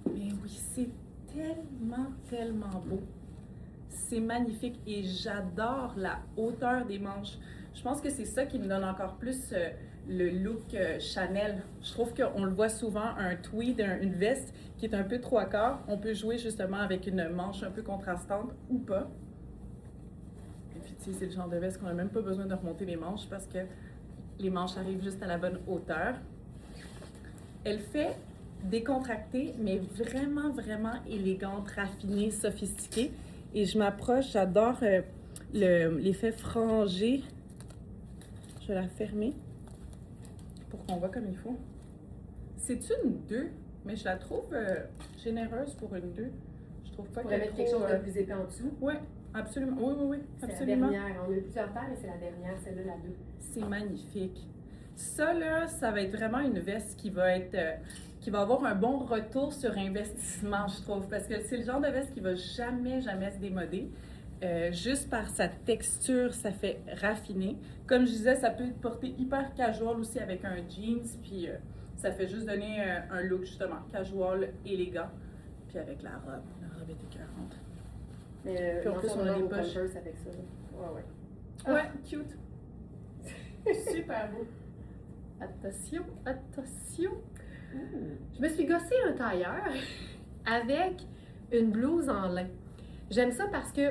Mais oui, c'est tellement, tellement beau. C'est magnifique et j'adore la hauteur des manches. Je pense que c'est ça qui me donne encore plus le look Chanel. Je trouve qu'on le voit souvent, un tweed, une veste qui est un peu trois quarts. On peut jouer justement avec une manche un peu contrastante ou pas. Et puis tu sais, c'est le genre de veste qu'on n'a même pas besoin de remonter les manches parce que les manches arrivent juste à la bonne hauteur. Elle fait décontractée, mais vraiment, vraiment élégante, raffinée, sophistiquée. Et je m'approche, j'adore l'effet frangé. Je vais la fermer pour qu'on voit comme il faut. C'est une 2, mais je la trouve généreuse pour une 2. Je trouve pas On qu'elle pourrait est mettre quelque trop, chose de plus épais en dessous. Oui, absolument. Oui, oui, oui, C'est la absolument. dernière. On a eu plusieurs paires, mais c'est la dernière, celle-là, la 2. C'est magnifique. Ça, là, ça va être vraiment une veste qui va être... qui va avoir un bon retour sur investissement, je trouve, parce que c'est le genre de veste qui va jamais, jamais se démoder. Juste par sa texture, ça fait raffiner. Comme je disais, ça peut être porté hyper casual aussi avec un jeans, puis ça fait juste donner un look justement casual, élégant, puis avec la robe. La robe est écœurante. Mais Puis en plus, on a des poches. avec ça. Ouais, ouais. Ouais, cute. Super beau. Attention, attention. Je me suis gossé un tailleur avec une blouse en lin. J'aime ça parce que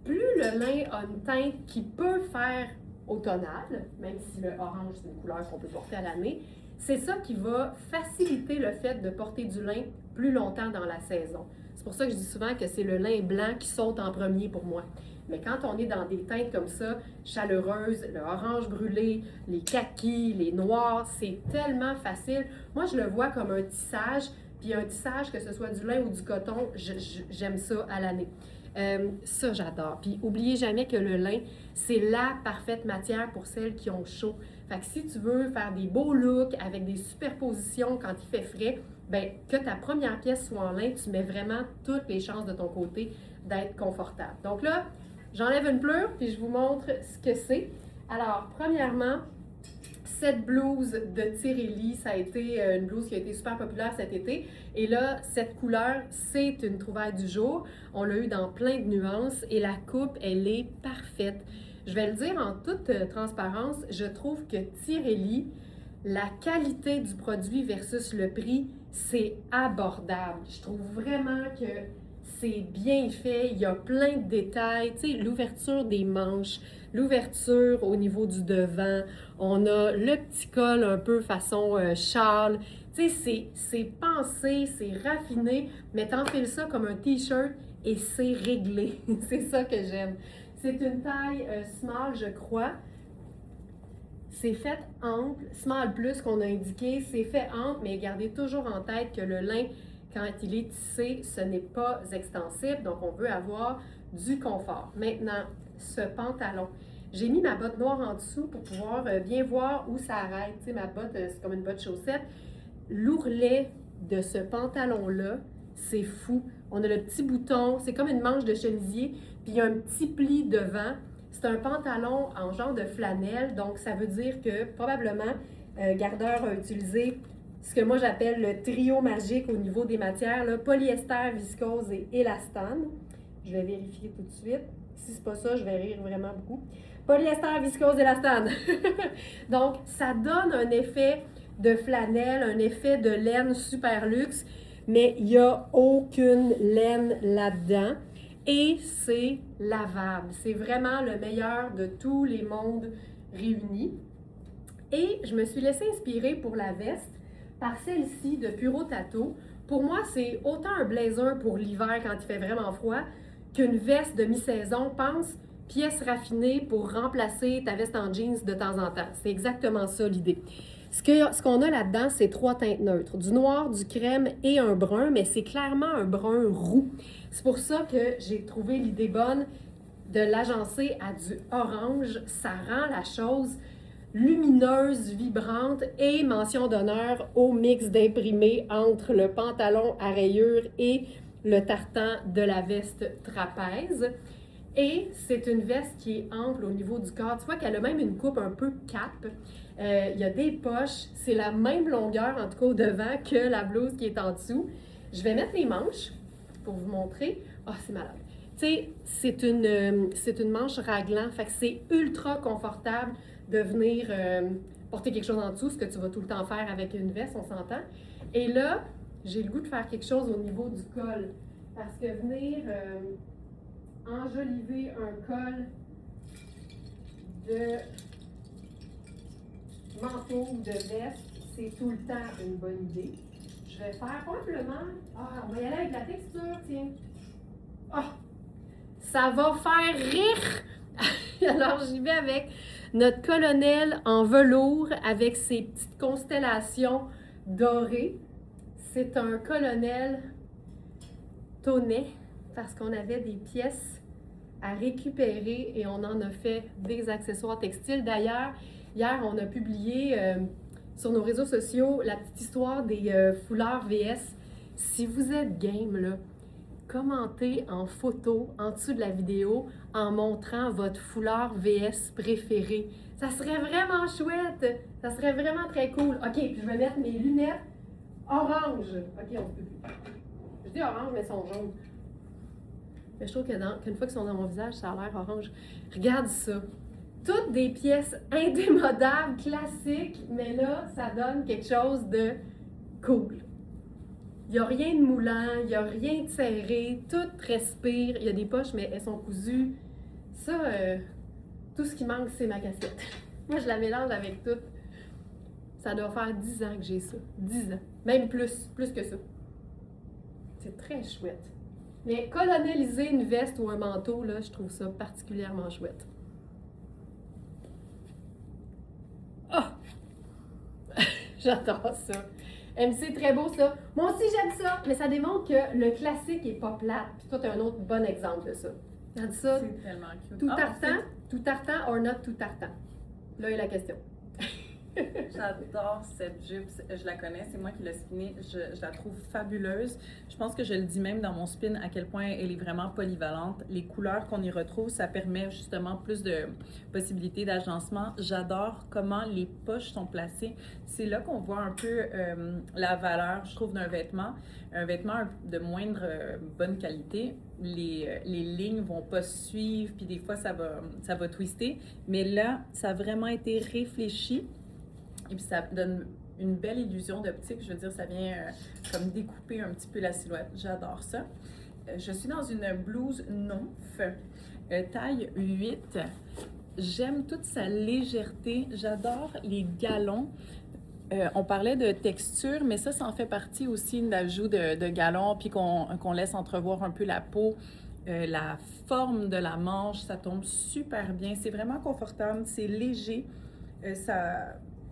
plus le lin a une teinte qui peut faire automnale, même si le orange c'est une couleur qu'on peut porter à l'année, c'est ça qui va faciliter le fait de porter du lin plus longtemps dans la saison. C'est pour ça que je dis souvent que c'est le lin blanc qui saute en premier pour moi. Mais quand on est dans des teintes comme ça, chaleureuses, le orange brûlé, les kakis, les noirs, c'est tellement facile. Moi, je le vois comme un tissage, puis un tissage, que ce soit du lin ou du coton, j'aime ça à l'année. Ça, j'adore. Puis, oubliez jamais que le lin, c'est la parfaite matière pour celles qui ont chaud. Fait que si tu veux faire des beaux looks avec des superpositions quand il fait frais, ben que ta première pièce soit en lin, tu mets vraiment toutes les chances de ton côté d'être confortable. Donc là, j'enlève une pleure, puis je vous montre ce que c'est. Alors, premièrement, cette blouse de Tirelli, ça a été une blouse qui a été super populaire cet été. Et là, cette couleur, c'est une trouvaille du jour. On l'a eu dans plein de nuances et la coupe, elle est parfaite. Je vais le dire en toute transparence, je trouve que Tirelli, la qualité du produit versus le prix, c'est abordable. Je trouve vraiment que c'est bien fait, il y a plein de détails, tu sais, l'ouverture des manches, l'ouverture au niveau du devant, on a le petit col un peu façon châle. Tu sais, c'est pensé, c'est raffiné, mais t'enfiles ça comme un t-shirt et c'est réglé. C'est ça que j'aime. C'est une taille small, je crois. C'est fait ample, small plus qu'on a indiqué, c'est fait ample, mais gardez toujours en tête que le lin, quand il est tissé, ce n'est pas extensible, donc on veut avoir du confort. Maintenant, ce pantalon. J'ai mis ma botte noire en dessous pour pouvoir bien voir où ça arrête. Tu sais, ma botte, c'est comme une botte chaussette. L'ourlet de ce pantalon-là, c'est fou. On a le petit bouton, c'est comme une manche de chemisier, puis il y a un petit pli devant. C'est un pantalon en genre de flanelle, donc ça veut dire que probablement Gardeur a utilisé ce que moi j'appelle le trio magique au niveau des matières, là, polyester, viscose et élastane. Je vais vérifier tout de suite. Si c'est pas ça, je vais rire vraiment beaucoup. Polyester, viscose, élastane. Donc, ça donne un effet de flanelle, un effet de laine super luxe, mais il n'y a aucune laine là-dedans. Et c'est lavable. C'est vraiment le meilleur de tous les mondes réunis. Et je me suis laissée inspirer pour la veste par celle-ci de Puro Tato. Pour moi, c'est autant un blazer pour l'hiver quand il fait vraiment froid qu'une veste de mi-saison. Pense pièce raffinée pour remplacer ta veste en jeans de temps en temps. C'est exactement ça l'idée. Ce qu'on a là-dedans, c'est 3 teintes neutres, du noir, du crème et un brun, mais c'est clairement un brun roux. C'est pour ça que j'ai trouvé l'idée bonne de l'agencer à du orange. Ça rend la chose lumineuse, vibrante et mention d'honneur au mix d'imprimé entre le pantalon à rayures et le tartan de la veste trapèze. Et c'est une veste qui est ample au niveau du corps. Tu vois qu'elle a même une coupe un peu cap. Il y a des poches. C'est la même longueur, en tout cas au devant, que la blouse qui est en dessous. Je vais mettre les manches pour vous montrer. Ah, c'est malade. Tu sais, c'est une manche raglan. Fait que c'est ultra confortable de venir porter quelque chose en dessous, ce que tu vas tout le temps faire avec une veste, on s'entend. Et là, j'ai le goût de faire quelque chose au niveau du col. Parce que venir enjoliver un col de manteau ou de veste, c'est tout le temps une bonne idée. Je vais faire probablement... Ah, on va y aller avec la texture, tiens. Ah! Ça va faire rire! Alors, j'y vais avec notre colonel en velours avec ses petites constellations dorées. C'est un colonel tonnet parce qu'on avait des pièces à récupérer et on en a fait des accessoires textiles. D'ailleurs, hier, on a publié sur nos réseaux sociaux la petite histoire des foulards VS. Si vous êtes game, là, commentez en photo en dessous de la vidéo en montrant votre foulard VS préféré. Ça serait vraiment chouette. Ça serait vraiment très cool. OK, puis je vais mettre mes lunettes orange. OK, on peut plus. Je dis orange, mais elles sont jaunes. Mais je trouve qu'une fois qu'ils sont dans mon visage, ça a l'air orange. Regarde ça. Toutes des pièces indémodables, classiques, mais là, ça donne quelque chose de cool. Il n'y a rien de moulant, il n'y a rien de serré, tout respire. Il y a des poches, mais elles sont cousues. Ça, tout ce qui manque, c'est ma cassette. Moi, je la mélange avec tout. Ça doit faire 10 ans que j'ai ça. 10 ans. Même plus que ça. C'est très chouette. Mais colonialiser une veste ou un manteau, là, je trouve ça particulièrement chouette. Oh! J'adore ça. C'est très beau ça. Moi aussi j'aime ça, mais ça démontre que le classique est pas plate. Puis toi, tu as un autre bon exemple de ça. Regarde ça. C'est tellement cute. Tout tartan or not tout tartan? Là est la question. J'adore cette jupe, je la connais, c'est moi qui l'ai spinée, je la trouve fabuleuse. Je pense que je le dis même dans mon spin à quel point elle est vraiment polyvalente. Les couleurs qu'on y retrouve, ça permet justement plus de possibilités d'agencement. J'adore comment les poches sont placées. C'est là qu'on voit un peu la valeur, je trouve, d'un vêtement. Un vêtement de moindre bonne qualité, les lignes vont pas suivre, puis des fois ça va twister. Mais là, ça a vraiment été réfléchi. Et puis ça donne une belle illusion d'optique. Je veux dire, ça vient comme découper un petit peu la silhouette. J'adore ça. Je suis dans une blouse nymphe, taille 8. j'aime toute sa légèreté. J'adore les galons. On parlait de texture, mais ça en fait partie aussi de l'ajout de galons, puis qu'on laisse entrevoir un peu la peau. La forme de la manche, ça tombe super bien. C'est vraiment confortable, c'est léger.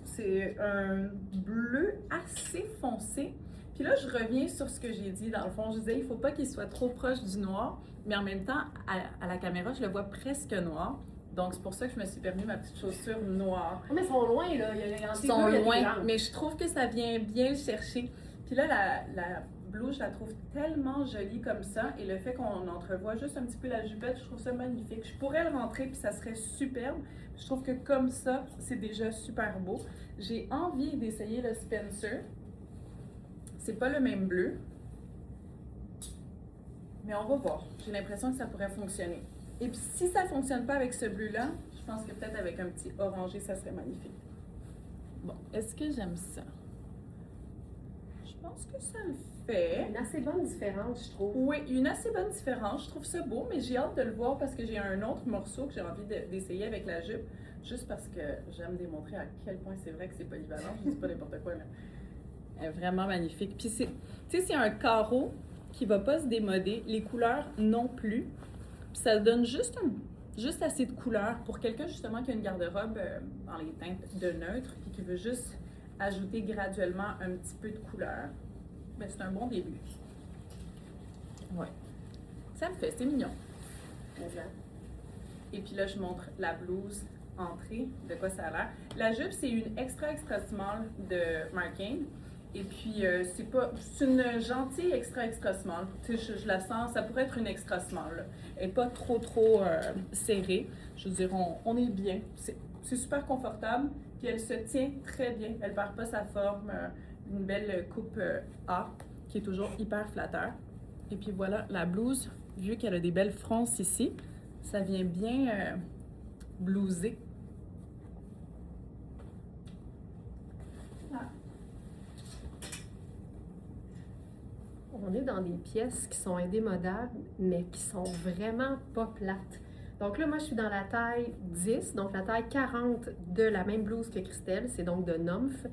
C'est un bleu assez foncé. Puis là, je reviens sur ce que j'ai dit. Dans le fond, je disais, il ne faut pas qu'il soit trop proche du noir, mais en même temps, à la caméra, je le vois presque noir. Donc, c'est pour ça que je me suis permis ma petite chaussure noire. Mais ils sont loin, là. Ils sont loin, mais je trouve que ça vient bien le chercher. Puis là, la blouse, je la trouve tellement jolie comme ça. Et le fait qu'on entrevoit juste un petit peu la jupette, je trouve ça magnifique. Je pourrais le rentrer, puis ça serait superbe. Je trouve que comme ça, c'est déjà super beau. J'ai envie d'essayer le Spencer. C'est pas le même bleu. Mais on va voir. J'ai l'impression que ça pourrait fonctionner. Et puis si ça fonctionne pas avec ce bleu-là, je pense que peut-être avec un petit orangé, ça serait magnifique. Bon, est-ce que j'aime ça? Je pense que ça le fait. Une assez bonne différence, je trouve. Oui, une assez bonne différence. Je trouve ça beau, mais j'ai hâte de le voir parce que j'ai un autre morceau que j'ai envie d'essayer avec la jupe. Juste parce que j'aime démontrer à quel point c'est vrai que c'est polyvalent. Je dis pas n'importe quoi, mais elle est vraiment magnifique. Puis tu sais, c'est un carreau qui va pas se démoder. Les couleurs non plus. Puis ça donne juste assez de couleurs pour quelqu'un justement qui a une garde-robe dans les teintes de neutre puis qui veut juste ajouter graduellement un petit peu de couleur. Ben, c'est un bon début. Ouais. Ça me fait, c'est mignon. Et puis là, je montre la blouse entrée, de quoi ça a l'air. La jupe, c'est une extra small de Markin. Et puis, c'est une gentille extra small. Tu sais, je la sens, ça pourrait être une extra small. Là. Elle n'est pas trop serrée. Je veux dire, on est bien. C'est super confortable. Puis elle se tient très bien. Elle ne perd pas sa forme. Une belle coupe A qui est toujours hyper flatteur. Et puis voilà, la blouse, vu qu'elle a des belles fronces ici, ça vient bien blouser. On est dans des pièces qui sont indémodables, mais qui sont vraiment pas plates. Donc là, moi, je suis dans la taille 10, donc la taille 40 de la même blouse que Christelle, c'est donc de Nymph.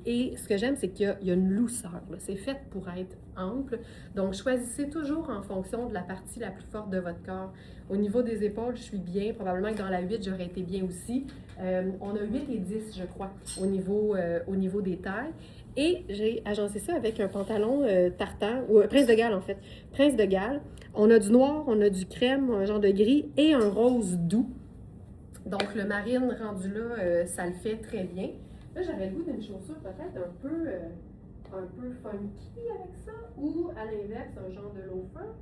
Et ce que j'aime, c'est qu'il y a une lousseur. C'est fait pour être ample. Donc, choisissez toujours en fonction de la partie la plus forte de votre corps. Au niveau des épaules, je suis bien. Probablement que dans la 8, j'aurais été bien aussi. On a 8 et 10, je crois, au niveau des tailles. Et j'ai agencé ça avec un pantalon tartan, ou Prince de Galles en fait. Prince de Galles. On a du noir, on a du crème, un genre de gris et un rose doux. Donc le marine rendu là, ça le fait très bien. Là, j'avais le goût d'une chaussure peut-être un peu funky avec ça, ou à l'inverse, un genre de loafer.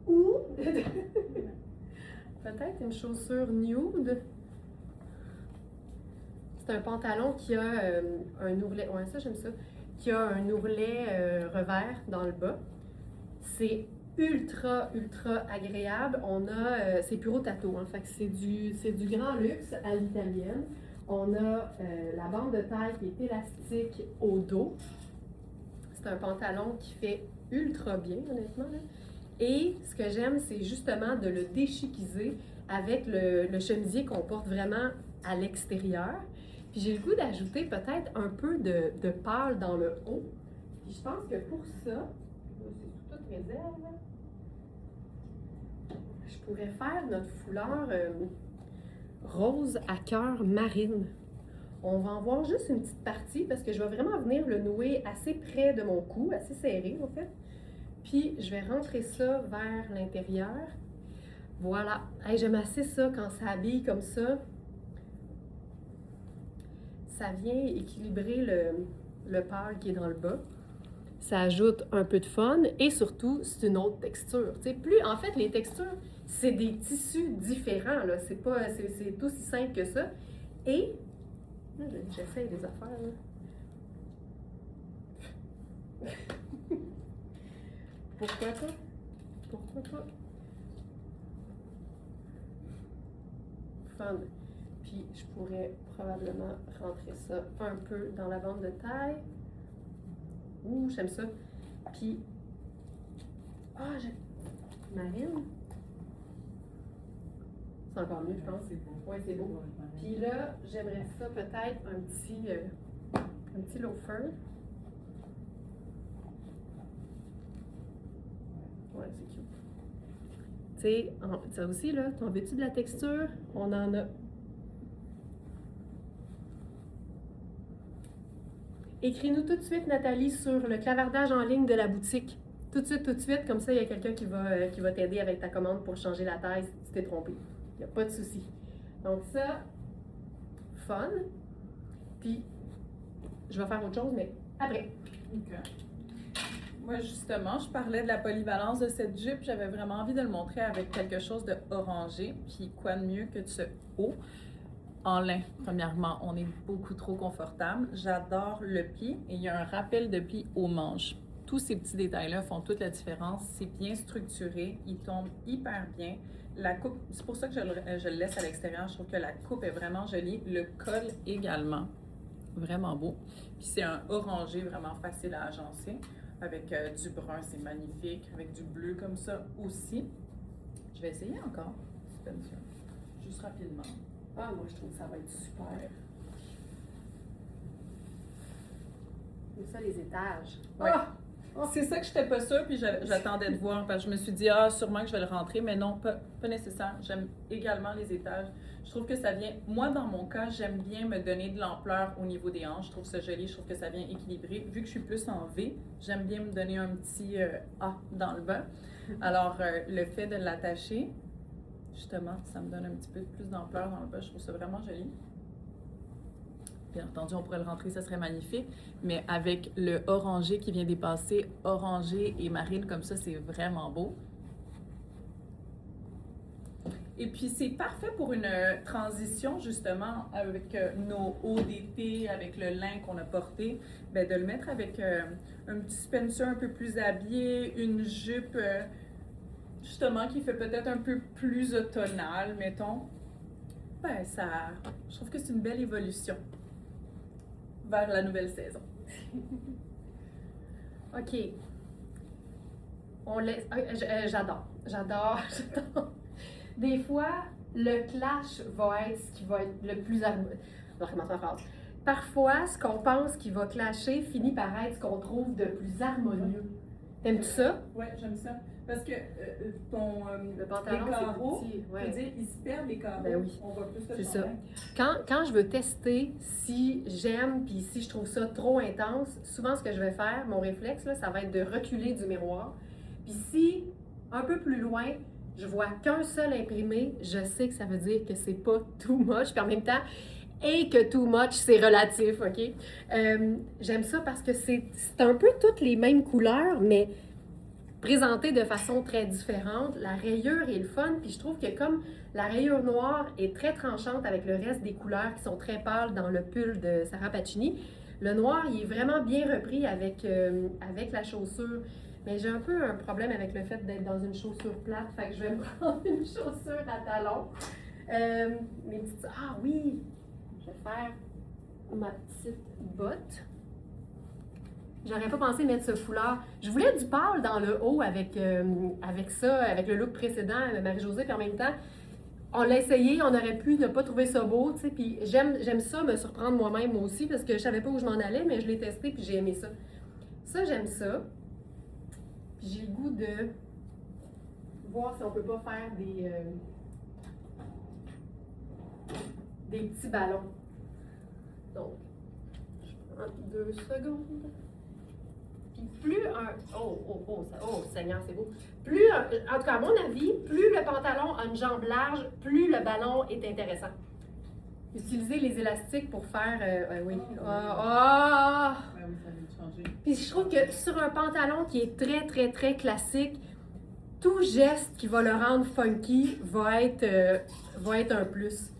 Ou peut-être une chaussure nude. C'est un pantalon qui a un ourlet, ouais, ça j'aime ça, qui a un ourlet revers dans le bas. C'est ultra agréable. On a, c'est Puro Tato, hein, fait que c'est du grand luxe à l'italienne. On a la bande de taille qui est élastique au dos. C'est un pantalon qui fait ultra bien, honnêtement. Là. Et ce que j'aime, c'est justement de le déchiquiser avec le chemisier qu'on porte vraiment à l'extérieur. Puis j'ai le goût d'ajouter peut-être un peu de pâle dans le haut. Puis je pense que pour ça, c'est sous toute réserve, je pourrais faire notre foulard rose à cœur marine. On va en voir juste une petite partie parce que je vais vraiment venir le nouer assez près de mon cou, assez serré en fait. Puis je vais rentrer ça vers l'intérieur. Voilà. Hey, j'aime assez ça quand ça habille comme ça. Ça vient équilibrer le pâle qui est dans le bas. Ça ajoute un peu de fun et surtout, c'est une autre texture. Tu sais, en fait, les textures, c'est des tissus différents. Là. C'est aussi simple que ça. Et, là, j'essaye des affaires. Là. Pourquoi pas? Pourquoi pas? Fun. Puis, je pourrais probablement rentrer ça un peu dans la bande de taille. Ouh, j'aime ça. Puis, Marine. C'est encore mieux, je pense. C'est beau. Oui, c'est beau. Puis là, j'aimerais ça peut-être un petit loafer. Ouais, c'est cute. Tu sais, ça aussi, là, t'en veux-tu de la texture? On en a. Écris-nous tout de suite, Nathalie, sur le clavardage en ligne de la boutique. Tout de suite, comme ça, il y a quelqu'un qui va t'aider avec ta commande pour changer la taille si tu t'es trompé. Il n'y a pas de souci. Donc ça, fun. Puis, je vais faire autre chose, mais après. OK. Moi, justement, je parlais de la polyvalence de cette jupe. J'avais vraiment envie de le montrer avec quelque chose de orangé. Puis, quoi de mieux que de ce haut en lin. Premièrement, on est beaucoup trop confortable. J'adore le pli et il y a un rappel de pli aux manches. Tous ces petits détails-là font toute la différence. C'est bien structuré. Il tombe hyper bien. La coupe, c'est pour ça que je le laisse à l'extérieur. Je trouve que la coupe est vraiment jolie. Le col également. Vraiment beau. Puis c'est un orangé vraiment facile à agencer. Avec du brun, c'est magnifique. Avec du bleu comme ça aussi. Je vais essayer encore. Spencer. Juste rapidement. Ah, moi, je trouve que ça va être super. C'est ça, les étages. Ouais. C'est ça que je n'étais pas sûre, puis j'attendais de voir, parce que je me suis dit, sûrement que je vais le rentrer, mais non, pas nécessaire. J'aime également les étages. Je trouve que ça vient, moi, dans mon cas, j'aime bien me donner de l'ampleur au niveau des hanches. Je trouve ça joli, je trouve que ça vient équilibrer. Vu que je suis plus en V, j'aime bien me donner un petit A dans le bas. Alors, le fait de l'attacher, justement, ça me donne un petit peu plus d'ampleur dans le bas. Je trouve ça vraiment joli. Bien entendu, on pourrait le rentrer, ça serait magnifique. Mais avec le orangé qui vient dépasser, orangé et marine comme ça, c'est vraiment beau. Et puis, c'est parfait pour une transition, justement, avec nos hauts d'été, avec le lin qu'on a porté. Bien, de le mettre avec un petit Spencer un peu plus habillé, une jupe, justement, qui fait peut-être un peu plus automnale, mettons. Ben, je trouve que c'est une belle évolution vers la nouvelle saison. OK. On laisse. J'adore. Des fois, le clash va être ce qui va être le plus harmonieux. Je vais recommencer ma phrase. Parfois, ce qu'on pense qui va clasher finit par être ce qu'on trouve de plus harmonieux. T'aimes-tu ça? Oui, j'aime ça. Parce que le pantalon, les carreaux, c'est petit. je veux dire, ils se perdent les carreaux. Ben oui. On voit plus le C'est ça. chandail. Quand je veux tester si j'aime puis si je trouve ça trop intense, souvent ce que je vais faire, mon réflexe, là, ça va être de reculer du miroir. Puis si, un peu plus loin, je vois qu'un seul imprimé, je sais que ça veut dire que c'est pas too much. Puis en même temps, et que too much, c'est relatif, OK? J'aime ça parce que c'est un peu toutes les mêmes couleurs, mais présentées de façon très différente. La rayure est le fun, puis je trouve que comme la rayure noire est très tranchante avec le reste des couleurs qui sont très pâles dans le pull de Sarah Pacini, le noir, il est vraiment bien repris avec la chaussure. Mais j'ai un peu un problème avec le fait d'être dans une chaussure plate, fait que je vais me prendre une chaussure à talons. Mes petites... Ah oui! Je vais faire ma petite botte. J'aurais pas pensé mettre ce foulard. Je voulais du pâle dans le haut avec ça, avec le look précédent, Marie-Josée, puis en même temps, on l'a essayé, on aurait pu ne pas trouver ça beau, tu sais, puis j'aime ça, me surprendre moi-même aussi, parce que je savais pas où je m'en allais, mais je l'ai testé, puis j'ai aimé ça. Ça, j'aime ça. Puis j'ai le goût de voir si on peut pas faire des petits ballons. Donc, je prends 2 secondes. Puis plus un... Oh, Seigneur, c'est beau. Plus, en tout cas, à mon avis, plus le pantalon a une jambe large, plus le ballon est intéressant. Utiliser les élastiques pour faire... oui. Ben oui, ça vient de changer. Puis je trouve que sur un pantalon qui est très, très, très classique, tout geste qui va le rendre funky va être un plus.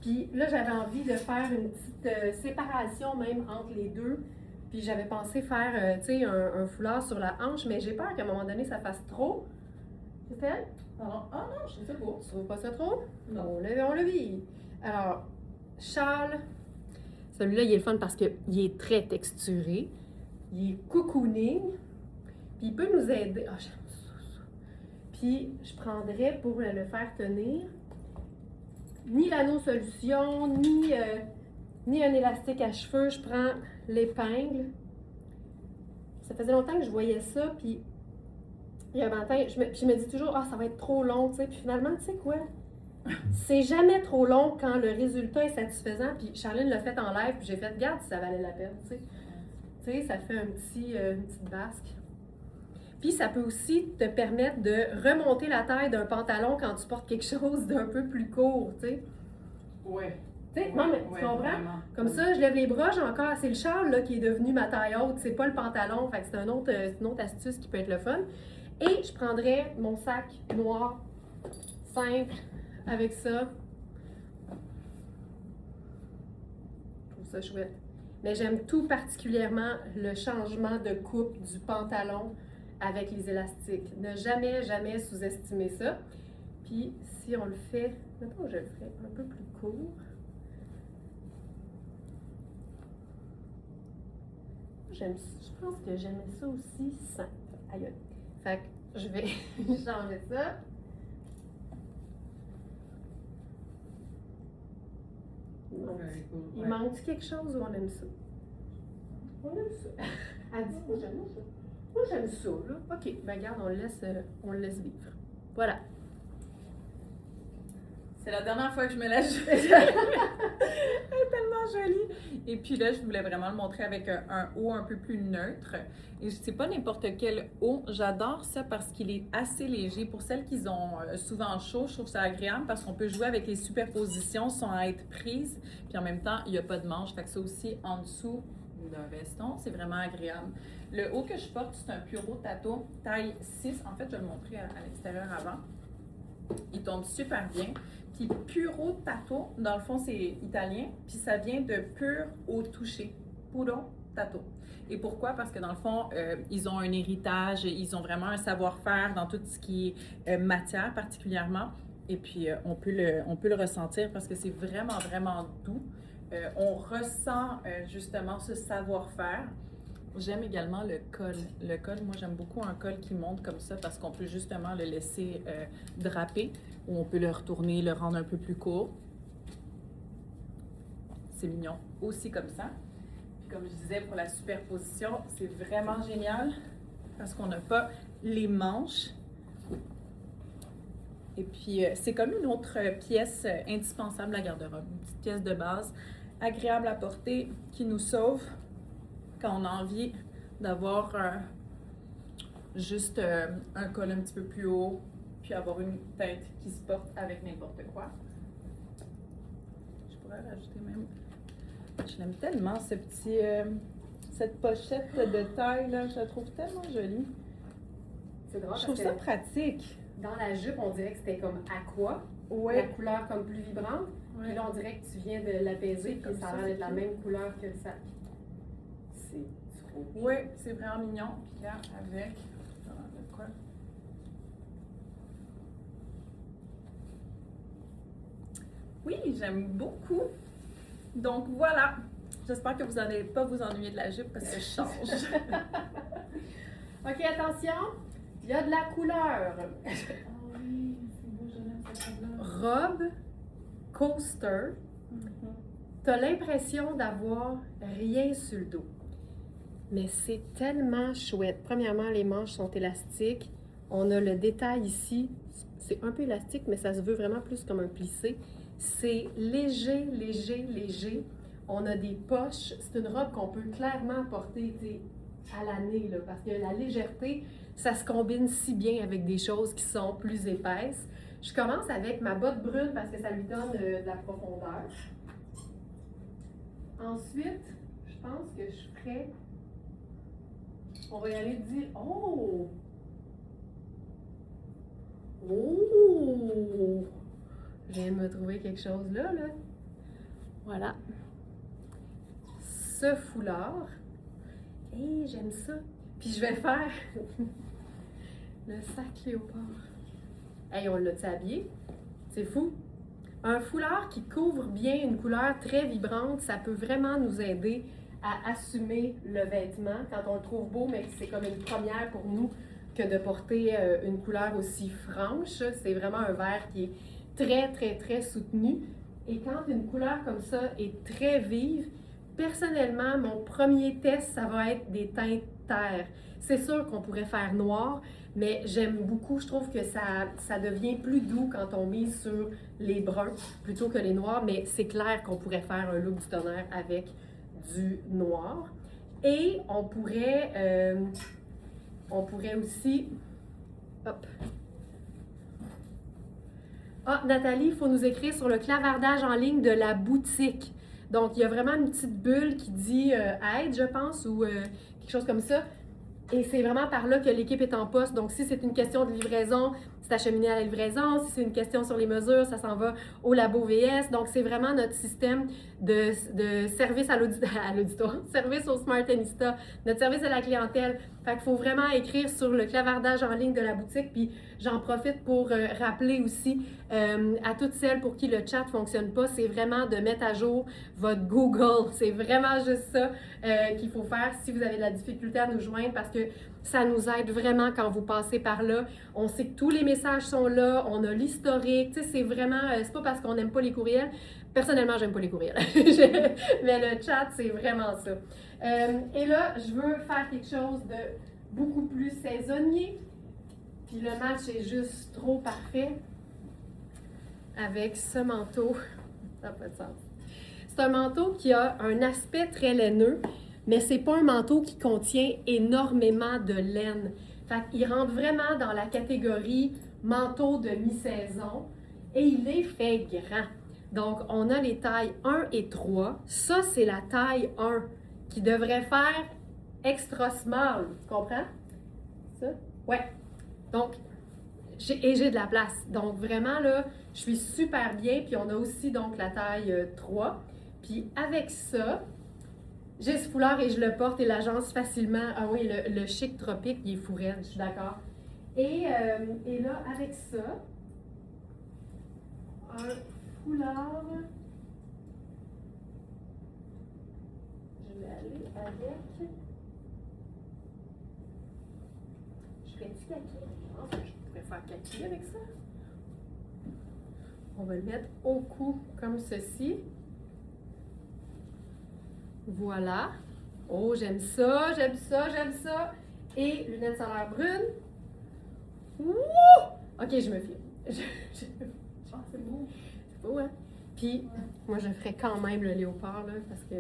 Puis là, j'avais envie de faire une petite séparation même entre les deux. Puis j'avais pensé faire, tu sais, un foulard sur la hanche, mais j'ai peur qu'à un moment donné, ça fasse trop. C'est fait? Pardon? Ah non, je sais pas. Tu trouves pas ça trop? Non. On le vit. Alors, châle. Celui-là, il est le fun parce qu'il est très texturé. Il est cocooning. Puis il peut nous aider. Ah, j'aime ça. Puis je prendrais pour le faire tenir ni l'anneau solution, ni un élastique à cheveux. Je prends l'épingle. Ça faisait longtemps que je voyais ça, puis il y a un matin, je me dis toujours, ah, ça va être trop long, tu sais. Puis finalement, tu sais quoi? C'est jamais trop long quand le résultat est satisfaisant. Puis Charline l'a fait en live, puis j'ai fait, regarde si ça valait la peine, tu sais. Tu sais, ça fait une petite basque. Puis ça peut aussi te permettre de remonter la taille d'un pantalon quand tu portes quelque chose d'un peu plus court, tu sais. Ouais. Tu sais, non, mais tu comprends? Vraiment. Comme ça, je lève les bras, j'ai encore. C'est le châle là, qui est devenu ma taille haute, c'est pas le pantalon. Fait que c'est une autre astuce qui peut être le fun. Et je prendrais mon sac noir, simple, avec ça. Je trouve ça chouette. Mais j'aime tout particulièrement le changement de coupe du pantalon avec les élastiques. Ne jamais, jamais sous-estimer ça. Puis si on le fait, maintenant je le ferai un peu plus court. Je pense que j'aimais ça aussi simple. Aïe. Fait que je vais changer ça. Very cool. Il Ouais. manque quelque chose ou on aime ça? On aime ça. Elle dit, moi j'aime ça. Moi j'aime ça, là. OK, ben regarde, on le laisse vivre. Voilà. C'est la dernière fois que je me la joue. Elle est tellement jolie. Et puis là, je voulais vraiment le montrer avec un haut un peu plus neutre. Et c'est pas n'importe quel haut. J'adore ça parce qu'il est assez léger. Pour celles qui ont souvent chaud, je trouve ça agréable parce qu'on peut jouer avec les superpositions sans être prise. Puis en même temps, il n'y a pas de manche. Fait que ça aussi, en dessous d'un veston, c'est vraiment agréable. Le haut que je porte, c'est un Puro Tato taille 6. En fait, je vais le montrer à l'extérieur avant. Il tombe super bien. Puis Puro Tato, dans le fond, c'est italien, puis ça vient de pur au toucher. Puro Tato. Et pourquoi? Parce que dans le fond, ils ont un héritage, ils ont vraiment un savoir-faire dans tout ce qui est matière particulièrement. Et puis, on peut le ressentir parce que c'est vraiment, vraiment doux. On ressent justement ce savoir-faire. J'aime également le col. Le col, moi j'aime beaucoup un col qui monte comme ça parce qu'on peut justement le laisser draper ou on peut le retourner, le rendre un peu plus court. C'est mignon aussi comme ça. Puis comme je disais, pour la superposition, c'est vraiment génial parce qu'on n'a pas les manches. Et puis c'est comme une autre pièce indispensable à la garde-robe. Une petite pièce de base, agréable à porter, qui nous sauve quand on a envie d'avoir juste un col un petit peu plus haut, puis avoir une tête qui se porte avec n'importe quoi. Je pourrais rajouter même... Je l'aime tellement, cette pochette de taille, là. Je la trouve tellement jolie. C'est drôle Je trouve ça pratique. dans la jupe, on dirait que c'était comme aqua, la Ouais. couleur comme plus vibrante. Ouais. Puis là, on dirait que tu viens de l'apaiser, puis ça a l'air d'être la même couleur que le sac. C'est trop Oui, c'est vraiment mignon. Puis là, avec... de quoi? Oui, j'aime beaucoup. Donc voilà. J'espère que vous n'allez pas vous ennuyer de la jupe parce que je change. OK, attention, il y a de la couleur. Ah oui, c'est beau, je l'aime cette robe-là. Robe, coaster. T'as l'impression d'avoir rien sur le dos. Mais c'est tellement chouette. Premièrement, les manches sont élastiques. On a le détail ici. C'est un peu élastique, mais ça se veut vraiment plus comme un plissé. C'est léger, léger, léger. On a des poches. C'est une robe qu'on peut clairement porter à l'année, là, parce que la légèreté, ça se combine si bien avec des choses qui sont plus épaisses. Je commence avec ma botte brune parce que ça lui donne de la profondeur. Ensuite, je pense que je ferais... On va y aller dire... Oh! Oh! Je viens de me trouver quelque chose là. Voilà. Ce foulard. Hey, j'aime ça. Puis je vais faire le sac léopard. Hey, on l'a-tu habillé? C'est fou. Un foulard qui couvre bien une couleur très vibrante, ça peut vraiment nous aider à assumer le vêtement quand on le trouve beau, mais que c'est comme une première pour nous que de porter une couleur aussi franche. C'est vraiment un vert qui est très, très, très soutenu. Et quand une couleur comme ça est très vive, personnellement, mon premier test, ça va être des teintes terre. C'est sûr qu'on pourrait faire noir, mais j'aime beaucoup, je trouve que ça devient plus doux quand on mise sur les bruns plutôt que les noirs, mais c'est clair qu'on pourrait faire un look du tonnerre avec du noir. Et on pourrait aussi... Hop! Ah, Nathalie, il faut nous écrire sur le clavardage en ligne de la boutique. Donc, il y a vraiment une petite bulle qui dit aide, je pense, ou quelque chose comme ça. Et c'est vraiment par là que l'équipe est en poste. Donc, si c'est une question de livraison, c'est acheminé à la livraison. Si c'est une question sur les mesures, ça s'en va au labo VS. Donc, c'est vraiment notre système de service à l'auditoire, service au Smartista, notre service à la clientèle. Fait qu'il faut vraiment écrire sur le clavardage en ligne de la boutique. Puis, j'en profite pour rappeler aussi à toutes celles pour qui le chat ne fonctionne pas, c'est vraiment de mettre à jour votre Google. C'est vraiment juste ça qu'il faut faire si vous avez de la difficulté à nous joindre parce que ça nous aide vraiment quand vous passez par là. On sait que tous les messages sont là, on a l'historique. Tu sais, c'est vraiment, c'est pas parce qu'on n'aime pas les courriels. Personnellement, j'aime pas les courriels. Mais le chat, c'est vraiment ça. Et là, je veux faire quelque chose de beaucoup plus saisonnier. Puis le match est juste trop parfait avec ce manteau. Ça n'a pas de sens. C'est un manteau qui a un aspect très laineux, mais c'est pas un manteau qui contient énormément de laine. Fait qu'il rentre vraiment dans la catégorie manteau de mi-saison et il est fait grand. Donc, on a les tailles 1 et 3. Ça, c'est la taille 1 qui devrait faire extra small. Tu comprends? Ça? Ouais. Donc, j'ai de la place. Donc, vraiment, là, je suis super bien. Puis, on a aussi, donc, la taille 3. Puis, avec ça, j'ai ce foulard et je le porte et l'agence facilement. Ah oui, le chic tropique, il est fou raide, je suis d'accord. Et là, avec ça, un foulard. Je vais aller avec. Je ferais-tu kaki? Je pense que je pourrais faire kaki avec ça. On va le mettre au cou comme ceci. Voilà. Oh, j'aime ça, j'aime ça, j'aime ça. Et lunettes solaires brunes. Wouh! Ok, je me fie. Ah, c'est beau. C'est beau, hein? Puis, moi, je ferais quand même le léopard, là, parce que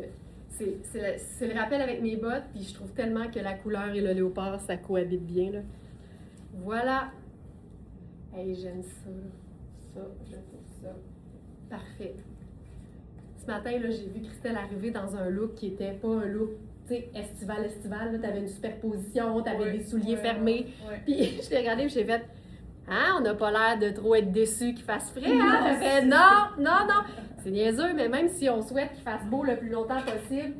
c'est le rappel avec mes bottes, puis je trouve tellement que la couleur et le léopard, ça cohabite bien, là. Voilà. Hey, j'aime ça. Ça, je trouve ça parfait. Ce matin, là, j'ai vu Christelle arriver dans un look qui était pas un look, tu sais, estival. Tu avais une superposition, tu avais des souliers fermés. Ouais. Puis je t'ai regardé et j'ai fait « Ah, on n'a pas l'air de trop être déçus qu'il fasse frais, hein? » Non, Elle fait « Non! » C'est niaiseux, mais même si on souhaite qu'il fasse beau le plus longtemps possible,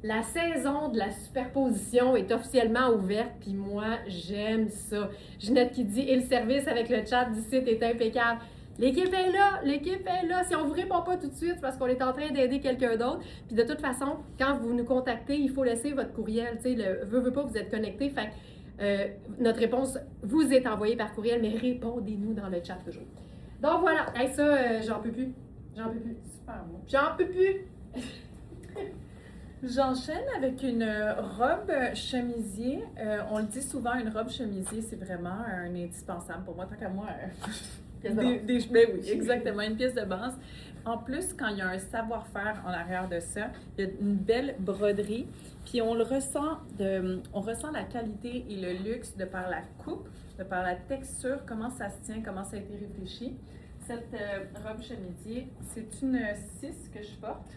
la saison de la superposition est officiellement ouverte, puis moi, j'aime ça. Ginette qui dit « Et le service avec le chat du site est impeccable. » L'équipe est là. Si on ne vous répond pas tout de suite, c'est parce qu'on est en train d'aider quelqu'un d'autre. Puis de toute façon, quand vous nous contactez, il faut laisser votre courriel. Tu sais, veut pas, vous êtes connecté. Fait que notre réponse vous est envoyée par courriel, mais répondez-nous dans le chat toujours. Donc voilà, hey, ça, j'en peux plus. Super beau. J'en peux plus. J'enchaîne avec une robe chemisier. On le dit souvent, une robe chemisier, c'est vraiment un indispensable pour moi, tant qu'à moi. Ben oui, exactement, une pièce de base. En plus, quand il y a un savoir-faire en arrière de ça, il y a une belle broderie, puis on ressent la qualité et le luxe de par la coupe, de par la texture, comment ça se tient, comment ça a été réfléchi. Cette robe chemisier, c'est une 6 que je porte.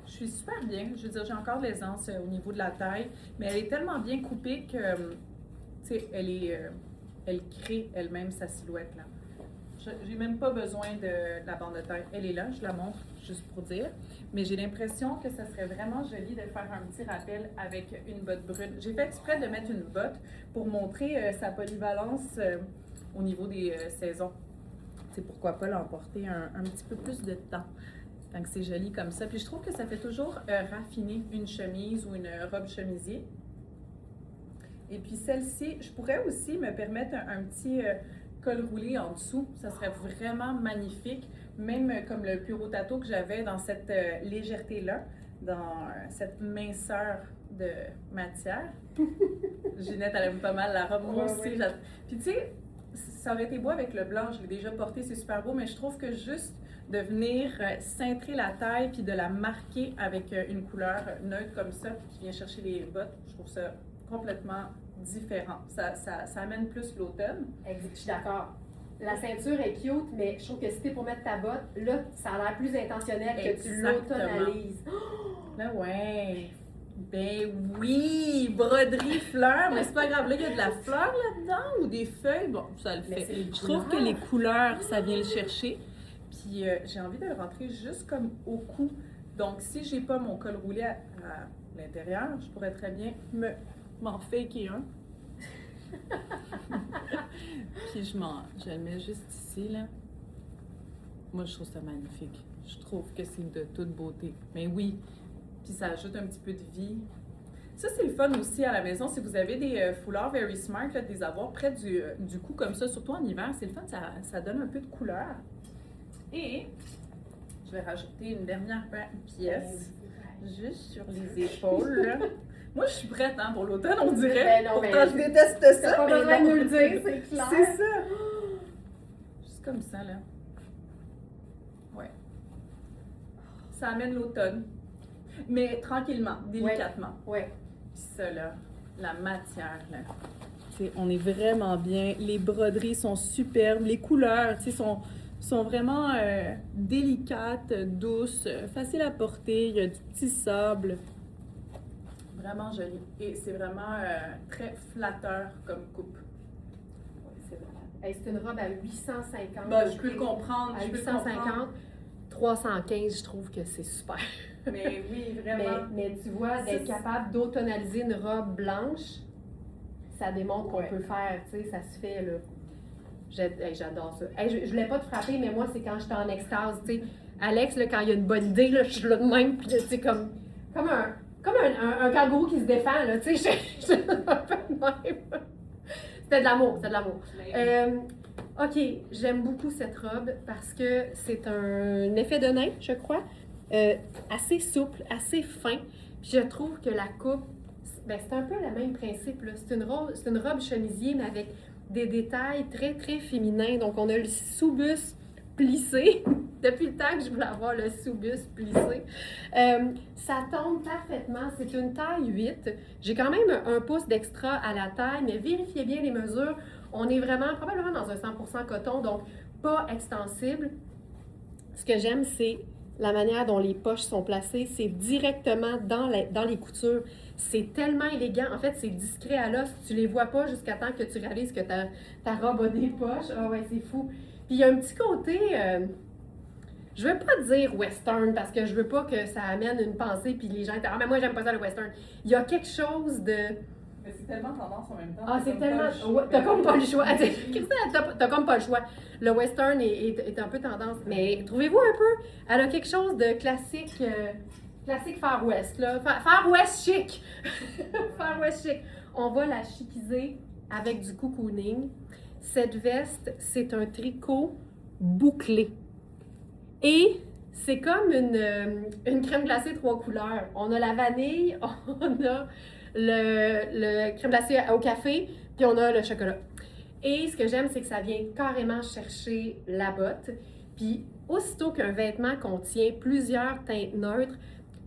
Je suis super bien, je veux dire, j'ai encore l'aisance au niveau de la taille, mais elle est tellement bien coupée que, tu sais, elle crée elle-même sa silhouette, là. J'ai même pas besoin de la bande de taille. Elle est là, je la montre juste pour dire. Mais j'ai l'impression que ça serait vraiment joli de faire un petit rappel avec une botte brune. J'ai fait exprès de mettre une botte pour montrer sa polyvalence au niveau des saisons. C'est pourquoi pas l'emporter un petit peu plus de temps. Donc c'est joli comme ça. Puis je trouve que ça fait toujours raffiner une chemise ou une robe chemisier. Et puis celle-ci, je pourrais aussi me permettre un petit... col roulé en dessous, ça serait vraiment magnifique même comme le Puro Tato que j'avais dans cette légèreté-là, dans cette minceur de matière. Ginette, elle aime pas mal la robe. Moi Ouais, aussi. ouais. Puis tu sais, ça aurait été beau avec le blanc, je l'ai déjà porté, c'est super beau, mais je trouve que juste de venir cintrer la taille puis de la marquer avec une couleur neutre comme ça, puis qui vient chercher les bottes, je trouve ça complètement différent. Ça amène plus l'automne. Je suis d'accord. La ceinture est cute, mais je trouve que si t'es pour mettre ta botte, là, ça a l'air plus intentionnel que tu Exactement. l'automnalises. Là, ouais. Ben oui, broderie, fleurs, mais c'est pas grave. Là, il y a de la fleur là-dedans ou des feuilles. Bon, ça le Mais fait. c'est les Je trouve que couleurs. les couleurs, ça vient le chercher. Puis j'ai envie de le rentrer juste comme au cou. Donc, si j'ai pas mon col roulé à l'intérieur, je pourrais très bien m'en faker un. Puis je le mets juste ici, là. Moi, je trouve ça magnifique. Je trouve que c'est de toute beauté. Mais oui, puis ça ajoute un petit peu de vie. Ça, c'est le fun aussi à la maison. Si vous avez des foulards Very Smart, là, de les avoir près du cou comme ça, surtout en hiver, c'est le fun, ça donne un peu de couleur. Et je vais rajouter une dernière pièce, juste sur les épaules. Là. Moi, je suis prête pour l'automne, on dirait. Ben non, Pourtant, je déteste ça. T'as pas mais besoin de non. nous le dire, c'est clair. C'est ça. Juste comme ça, là. Ouais. Ça amène l'automne. Mais tranquillement, délicatement. Ouais. Puis ça, là, la matière, là. T'sais, on est vraiment bien. Les broderies sont superbes. Les couleurs, tu sais, sont vraiment délicates, douces, faciles à porter. Il y a du petit sable. Vraiment joli. Et c'est vraiment très flatteur comme coupe. C'est malade. Hey, c'est une robe à 850. Bah, je peux le comprendre. À je peux le 850, comprendre. 315, je trouve que c'est super. Mais oui, vraiment. Mais tu vois, d'être capable d'automnaliser une robe blanche, ça démontre qu'on Ouais. peut faire, tu sais, ça se fait, là. J'adore ça. Hey, je voulais pas te frapper, mais moi, c'est quand j'étais en extase, tu sais. Alex, là, quand il y a une bonne idée, là, je suis là de même, puis là, tu sais, comme un kangourou qui se défend, là, tu sais, je suis un peu de même. C'était de l'amour, c'était de l'amour. OK, j'aime beaucoup cette robe parce que c'est un effet de nain, je crois, assez souple, assez fin. Puis je trouve que la coupe, ben, c'est un peu le même principe, là. C'est une robe chemisier, mais avec des détails très, très féminins. Donc, on a le sous-bus plissé. Depuis le temps que je voulais avoir le sous-bus plissé. Ça tombe parfaitement. C'est une taille 8. J'ai quand même un pouce d'extra à la taille, mais vérifiez bien les mesures. On est vraiment, probablement dans un 100% coton, donc pas extensible. Ce que j'aime, c'est la manière dont les poches sont placées. C'est directement dans les coutures. C'est tellement élégant. En fait, c'est discret à l'os. Tu les vois pas jusqu'à temps que tu réalises que ta robe a des poches. Ah ouais, c'est fou. Puis il y a un petit côté... je veux pas dire western parce que je veux pas que ça amène une pensée puis les gens disent « Ah, mais moi, j'aime pas ça le western. » Il y a quelque chose de... Mais c'est tellement tendance en même temps. Ah, c'est tellement... Ouais, t'as comme pas le choix. T'as comme pas le choix. Le western est un peu tendance. Mais trouvez-vous un peu? Elle a quelque chose de classique... classique Far West, là. Far West chic! Far West chic. On va la chiquiser avec du cocooning. Cette veste, c'est un tricot bouclé. Et c'est comme une crème glacée 3 couleurs. On a la vanille, on a le crème glacée au café, puis on a le chocolat. Et ce que j'aime, c'est que ça vient carrément chercher la botte. Puis aussitôt qu'un vêtement contient plusieurs teintes neutres,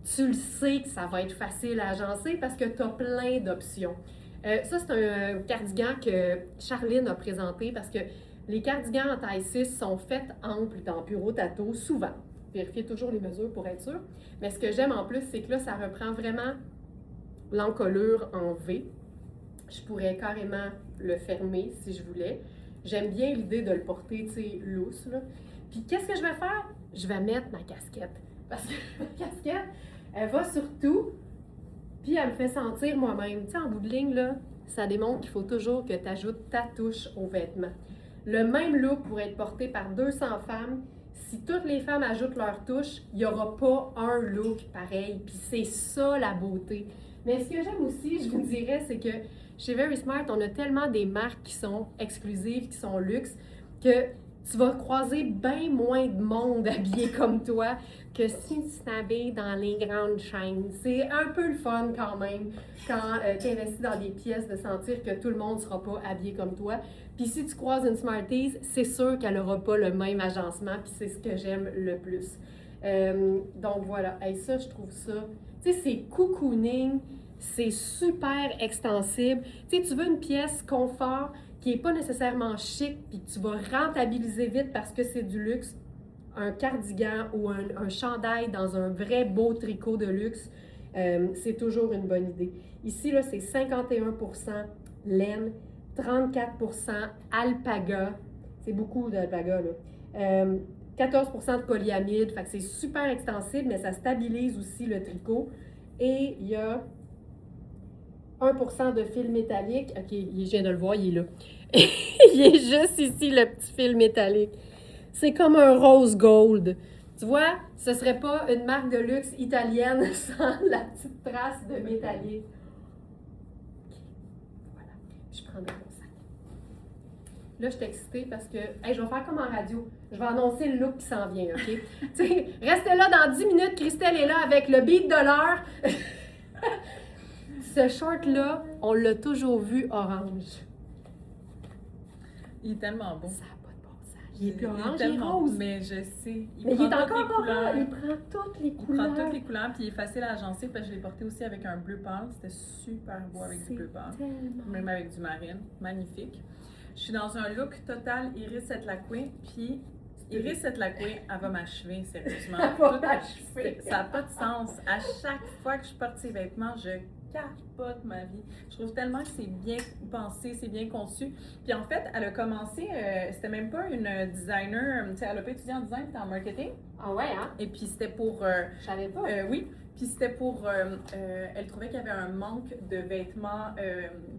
tu le sais que ça va être facile à agencer parce que tu as plein d'options. Ça, c'est un cardigan que Charline a présenté parce que les cardigans en taille 6 sont faits amples dans Puro Tato, souvent. Vérifiez toujours les mesures pour être sûr. Mais ce que j'aime en plus, c'est que là, ça reprend vraiment l'encolure en V. Je pourrais carrément le fermer si je voulais. J'aime bien l'idée de le porter, tu sais, loose, là. Puis qu'est-ce que je vais faire? Je vais mettre ma casquette. Parce que ma casquette, elle va sur tout, puis elle me fait sentir moi-même. Tu sais, en bout de ligne, là, ça démontre qu'il faut toujours que tu ajoutes ta touche au vêtement. Le même look pourrait être porté par 200 femmes. Si toutes les femmes ajoutent leur touche, il n'y aura pas un look pareil. Puis c'est ça la beauté. Mais ce que j'aime aussi, je vous dirais, c'est que chez Very Smart, on a tellement des marques qui sont exclusives, qui sont luxe, que tu vas croiser bien moins de monde habillé comme toi que si tu t'habilles dans les grandes chaînes. C'est un peu le fun quand même, quand tu investis dans des pièces, de sentir que tout le monde ne sera pas habillé comme toi. Puis si tu croises une Smarties, c'est sûr qu'elle n'aura pas le même agencement, puis c'est ce que j'aime le plus. Donc voilà, hey, ça, je trouve ça, tu sais, c'est cocooning, c'est super extensible. Tu sais, tu veux une pièce confort qui n'est pas nécessairement chic, puis que tu vas rentabiliser vite parce que c'est du luxe, un cardigan ou un chandail dans un vrai beau tricot de luxe, c'est toujours une bonne idée. Ici, là, c'est 51% laine, 34% alpaga, c'est beaucoup d'alpaga, là. 14% de polyamide, fait que c'est super extensible, mais ça stabilise aussi le tricot. Et il y a 1% de fil métallique. OK, je viens de le voir, il est là. Il est juste ici, le petit fil métallique. C'est comme un rose gold. Tu vois, ce serait pas une marque de luxe italienne sans la petite trace de métallique. OK, voilà. Je prendrai mon sac. Là, je suis excitée parce que, hey, je vais faire comme en radio. Je vais annoncer le look qui s'en vient, OK? Tu sais, restez là dans 10 minutes. Christelle est là avec le beat de l'heure. Ce short-là, on l'a toujours vu orange. Il est tellement beau. Ça n'a pas de bon sens. Il est plus orange, il est tellement rose. Mais je sais. Mais il est prend toutes encore les couleurs. orange. Il prend toutes les Il couleurs. prend toutes les couleurs, puis il est facile à agencer, parce que je l'ai porté aussi avec un bleu pâle. C'était super beau avec du bleu pâle. Tellement... Même avec du marine. Magnifique. Je suis dans un look total Iris Etlacoué, puis Iris Etlacoué, elle va m'achever, sérieusement. Elle va Tout- m'achever. Ça n'a pas de sens. À chaque fois que je porte ces vêtements, je capote ma vie. Je trouve tellement que c'est bien pensé, c'est bien conçu. Puis en fait, elle a commencé, c'était même pas une designer, tu sais, elle a pas étudié en design, c'était en marketing. Ah ouais, hein? Et puis c'était pour, Je savais pas. oui, puis c'était pour, elle trouvait qu'il y avait un manque de vêtements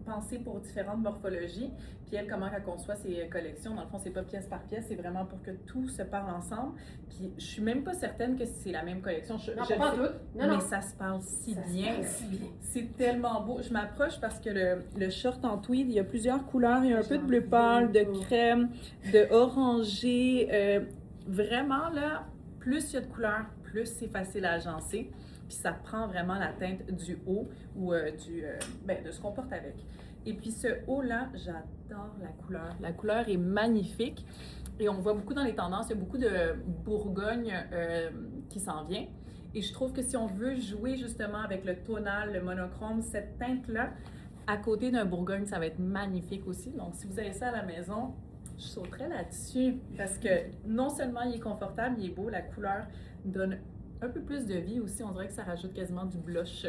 pensés pour différentes morphologies. Puis elle, comment elle conçoit ses collections, dans le fond, c'est pas pièce par pièce, c'est vraiment pour que tout se parle ensemble. Puis je suis même pas certaine que c'est la même collection. Non, je pas le sais, tout. Non, mais non. ça se parle si Ça se bien. passe si bien. C'est tellement beau. Je m'approche parce que le short en tweed, il y a plusieurs couleurs. Il y a un peu de J'en bleu pâle, de veux pas. crème, de orangé. Vraiment, là, plus il y a de couleurs, plus c'est facile à agencer. Puis ça prend vraiment la teinte du haut ou de ce qu'on porte avec. Et puis ce haut-là, j'adore la couleur. La couleur est magnifique. Et on voit beaucoup dans les tendances, il y a beaucoup de Bourgogne qui s'en vient. Et je trouve que si on veut jouer justement avec le tonal, le monochrome, cette teinte-là, à côté d'un Bourgogne, ça va être magnifique aussi. Donc, si vous avez ça à la maison, je sauterais là-dessus. Parce que non seulement il est confortable, il est beau, la couleur donne un peu plus de vie aussi. On dirait que ça rajoute quasiment du blush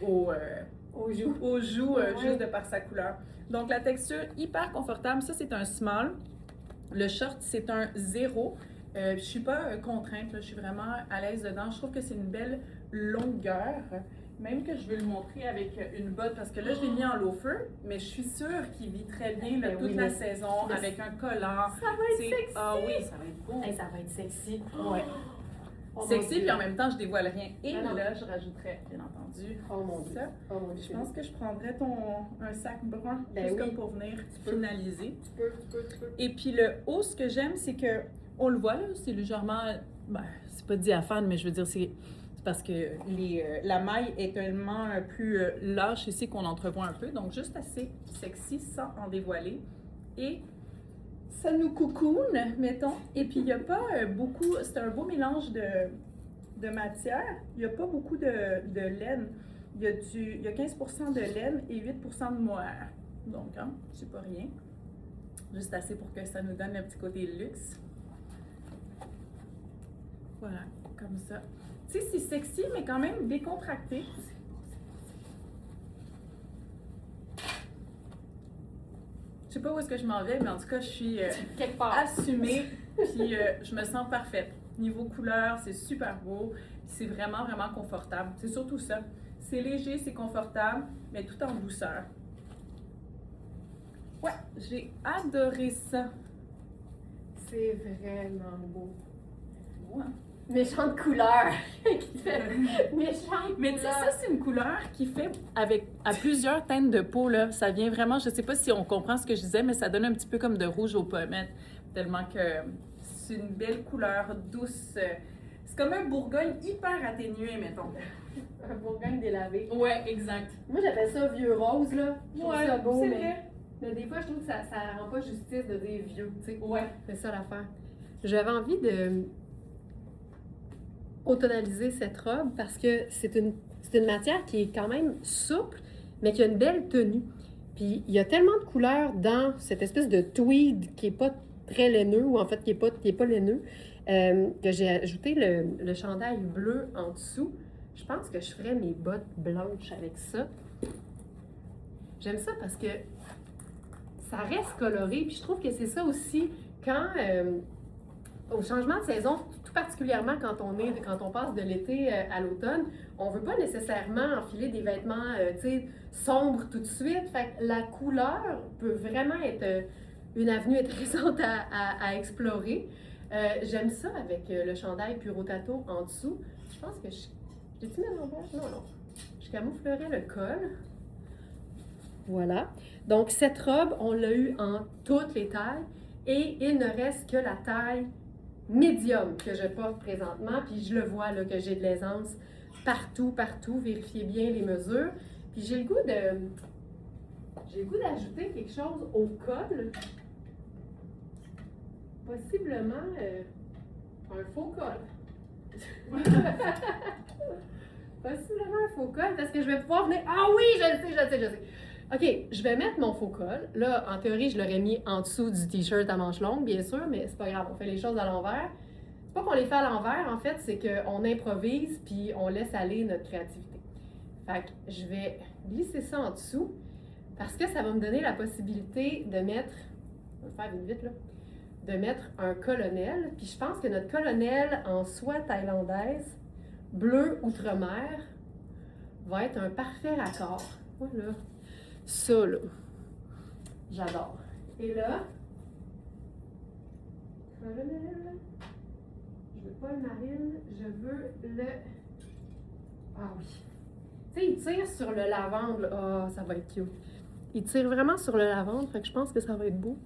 aux joues, juste de par sa couleur. Donc, la texture hyper confortable. Ça, c'est un small. Le short, c'est un 0. Je suis pas contrainte, là, je suis vraiment à l'aise dedans. Je trouve que c'est une belle longueur. Même que je vais le montrer avec une botte, parce que là, je l'ai mis en loafer, mais je suis sûre qu'il vit très bien là, Ben toute oui, la mais- saison, mais avec un collant. Ça va être C'est- sexy. Ah oui, ça va être beau. Hey, ça va être sexy. Ouais. Oh mon Sexy, Dieu. puis en même temps, je dévoile rien. Et Ah non. là, je rajouterais, bien entendu, Oh mon Dieu. ça. Oh mon Dieu. Je pense que je prendrais un sac brun, Ben juste oui. comme pour venir peux. finaliser. Tu peux. Et puis le haut, ce que j'aime, c'est que, on le voit là, c'est légèrement, ben, c'est pas diaphane, mais je veux dire, c'est parce que la maille est tellement plus lâche ici qu'on entrevoit un peu, donc juste assez sexy sans en dévoiler. Et ça nous cocoone, mettons. Et puis il n'y a pas beaucoup, c'est un beau mélange de matière, il n'y a pas beaucoup de laine. Il y a 15% de laine et 8% de mohair. Donc, hein, c'est pas rien. Juste assez pour que ça nous donne un petit côté luxe. Voilà, comme ça. Tu sais, c'est sexy, mais quand même décontracté. Je sais pas où est-ce que je m'en vais, mais en tout cas, je suis Quelque part. assumée, puis je me sens parfaite. Niveau couleur, c'est super beau, puis c'est vraiment, vraiment confortable. C'est surtout ça. C'est léger, c'est confortable, mais tout en douceur. Ouais, j'ai adoré ça. C'est vraiment beau. Ouais. Méchante couleur. Qui fait méchante Mais tu sais, couleur. ça, c'est une couleur qui fait à plusieurs teintes de peau, là. Ça vient vraiment, je sais pas si on comprend ce que je disais, mais ça donne un petit peu comme de rouge aux pommettes. tellement que c'est une belle couleur douce. C'est comme un Bourgogne hyper atténué, mettons. Un Bourgogne délavé. Ouais, exact. Moi, j'appelle ça vieux rose, là. Je trouve ça beau, c'est mais, vrai. mais des fois, je trouve que ça rend pas justice de dire vieux, tu sais. Ouais. C'est ça l'affaire. J'avais envie de automnaliser cette robe parce que c'est une matière qui est quand même souple, mais qui a une belle tenue. Puis il y a tellement de couleurs dans cette espèce de tweed qui est pas très laineux, ou en fait qui est pas laineux, que j'ai ajouté le chandail bleu en dessous. Je pense que je ferais mes bottes blanches avec ça. J'aime ça parce que ça reste coloré, puis je trouve que c'est ça aussi quand au changement de saison, tout particulièrement quand on passe de l'été à l'automne, on veut pas nécessairement enfiler des vêtements sombres tout de suite. Fait que la couleur peut vraiment être une avenue intéressante à explorer. J'aime ça avec le chandail Puro Tato en dessous. Je pense que j'ai-tu mis à l'envers? Non. Je camouflerais le col. Voilà. Donc, cette robe, on l'a eue en toutes les tailles et il ne reste que la taille médium que je porte présentement. Puis, je le vois là, que j'ai de l'aisance partout. Vérifiez bien les mesures. Puis, j'ai le goût d'ajouter quelque chose au col. Possiblement un faux col. Possiblement un faux col, parce que je vais pouvoir venir... Ah oui, je le sais. OK, je vais mettre mon faux col. Là, en théorie, je l'aurais mis en dessous du t-shirt à manches longues, bien sûr, mais c'est pas grave, on fait les choses à l'envers. C'est pas qu'on les fait à l'envers, en fait, c'est qu'on improvise puis on laisse aller notre créativité. Fait que je vais glisser ça en dessous, parce que ça va me donner la possibilité de mettre... On va faire vite, là. De mettre un colonel. Puis je pense que notre colonel en soie thaïlandaise, bleu outre-mer, va être un parfait raccord. Voilà. Ça, là, j'adore. Et là, colonel, je veux pas le marine, je veux le... Ah oui. Tu sais, il tire sur le lavande. Ah, ça va être cute. Il tire vraiment sur le lavande, fait que je pense que ça va être beau.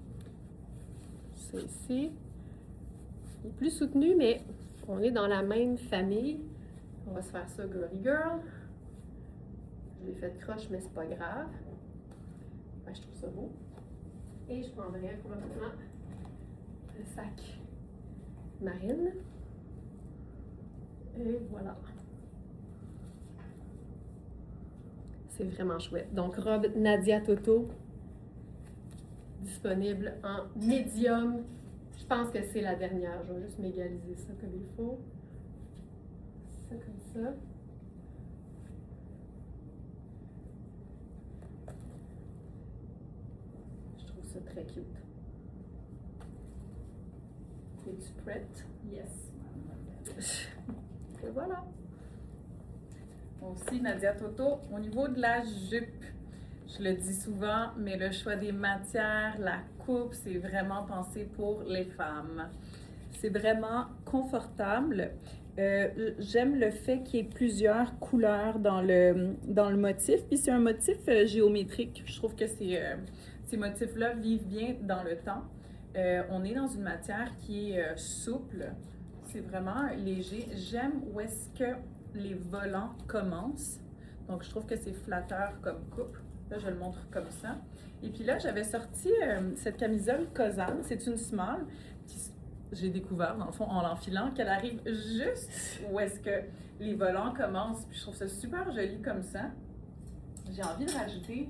C'est ici. Il est plus soutenu, mais on est dans la même famille. On va se faire ça girly girl. Je l'ai fait croche, mais c'est pas grave. Ouais, je trouve ça beau. Et je prendrai probablement le sac marine. Et voilà. C'est vraiment chouette. Donc, robe Nadia Toto, disponible en médium. Je pense que c'est la dernière. Je vais juste m'égaliser ça comme il faut. Ça comme ça. Je trouve ça très cute. Es-tu prête? Yes. Et voilà. Moi aussi, Nadia Toto, au niveau de la jupe, je le dis souvent, mais le choix des matières, la coupe, c'est vraiment pensé pour les femmes. C'est vraiment confortable. J'aime le fait qu'il y ait plusieurs couleurs dans le motif. Puis c'est un motif géométrique. Je trouve que ces motifs-là vivent bien dans le temps. On est dans une matière qui est souple. C'est vraiment léger. J'aime où est-ce que les volants commencent. Donc, je trouve que c'est flatteur comme coupe. Là, je le montre comme ça. Et puis là, j'avais sorti cette camisole Kozan. C'est une small. J'ai découvert, dans le fond, en l'enfilant, qu'elle arrive juste où est-ce que les volants commencent. Puis je trouve ça super joli comme ça. J'ai envie de rajouter...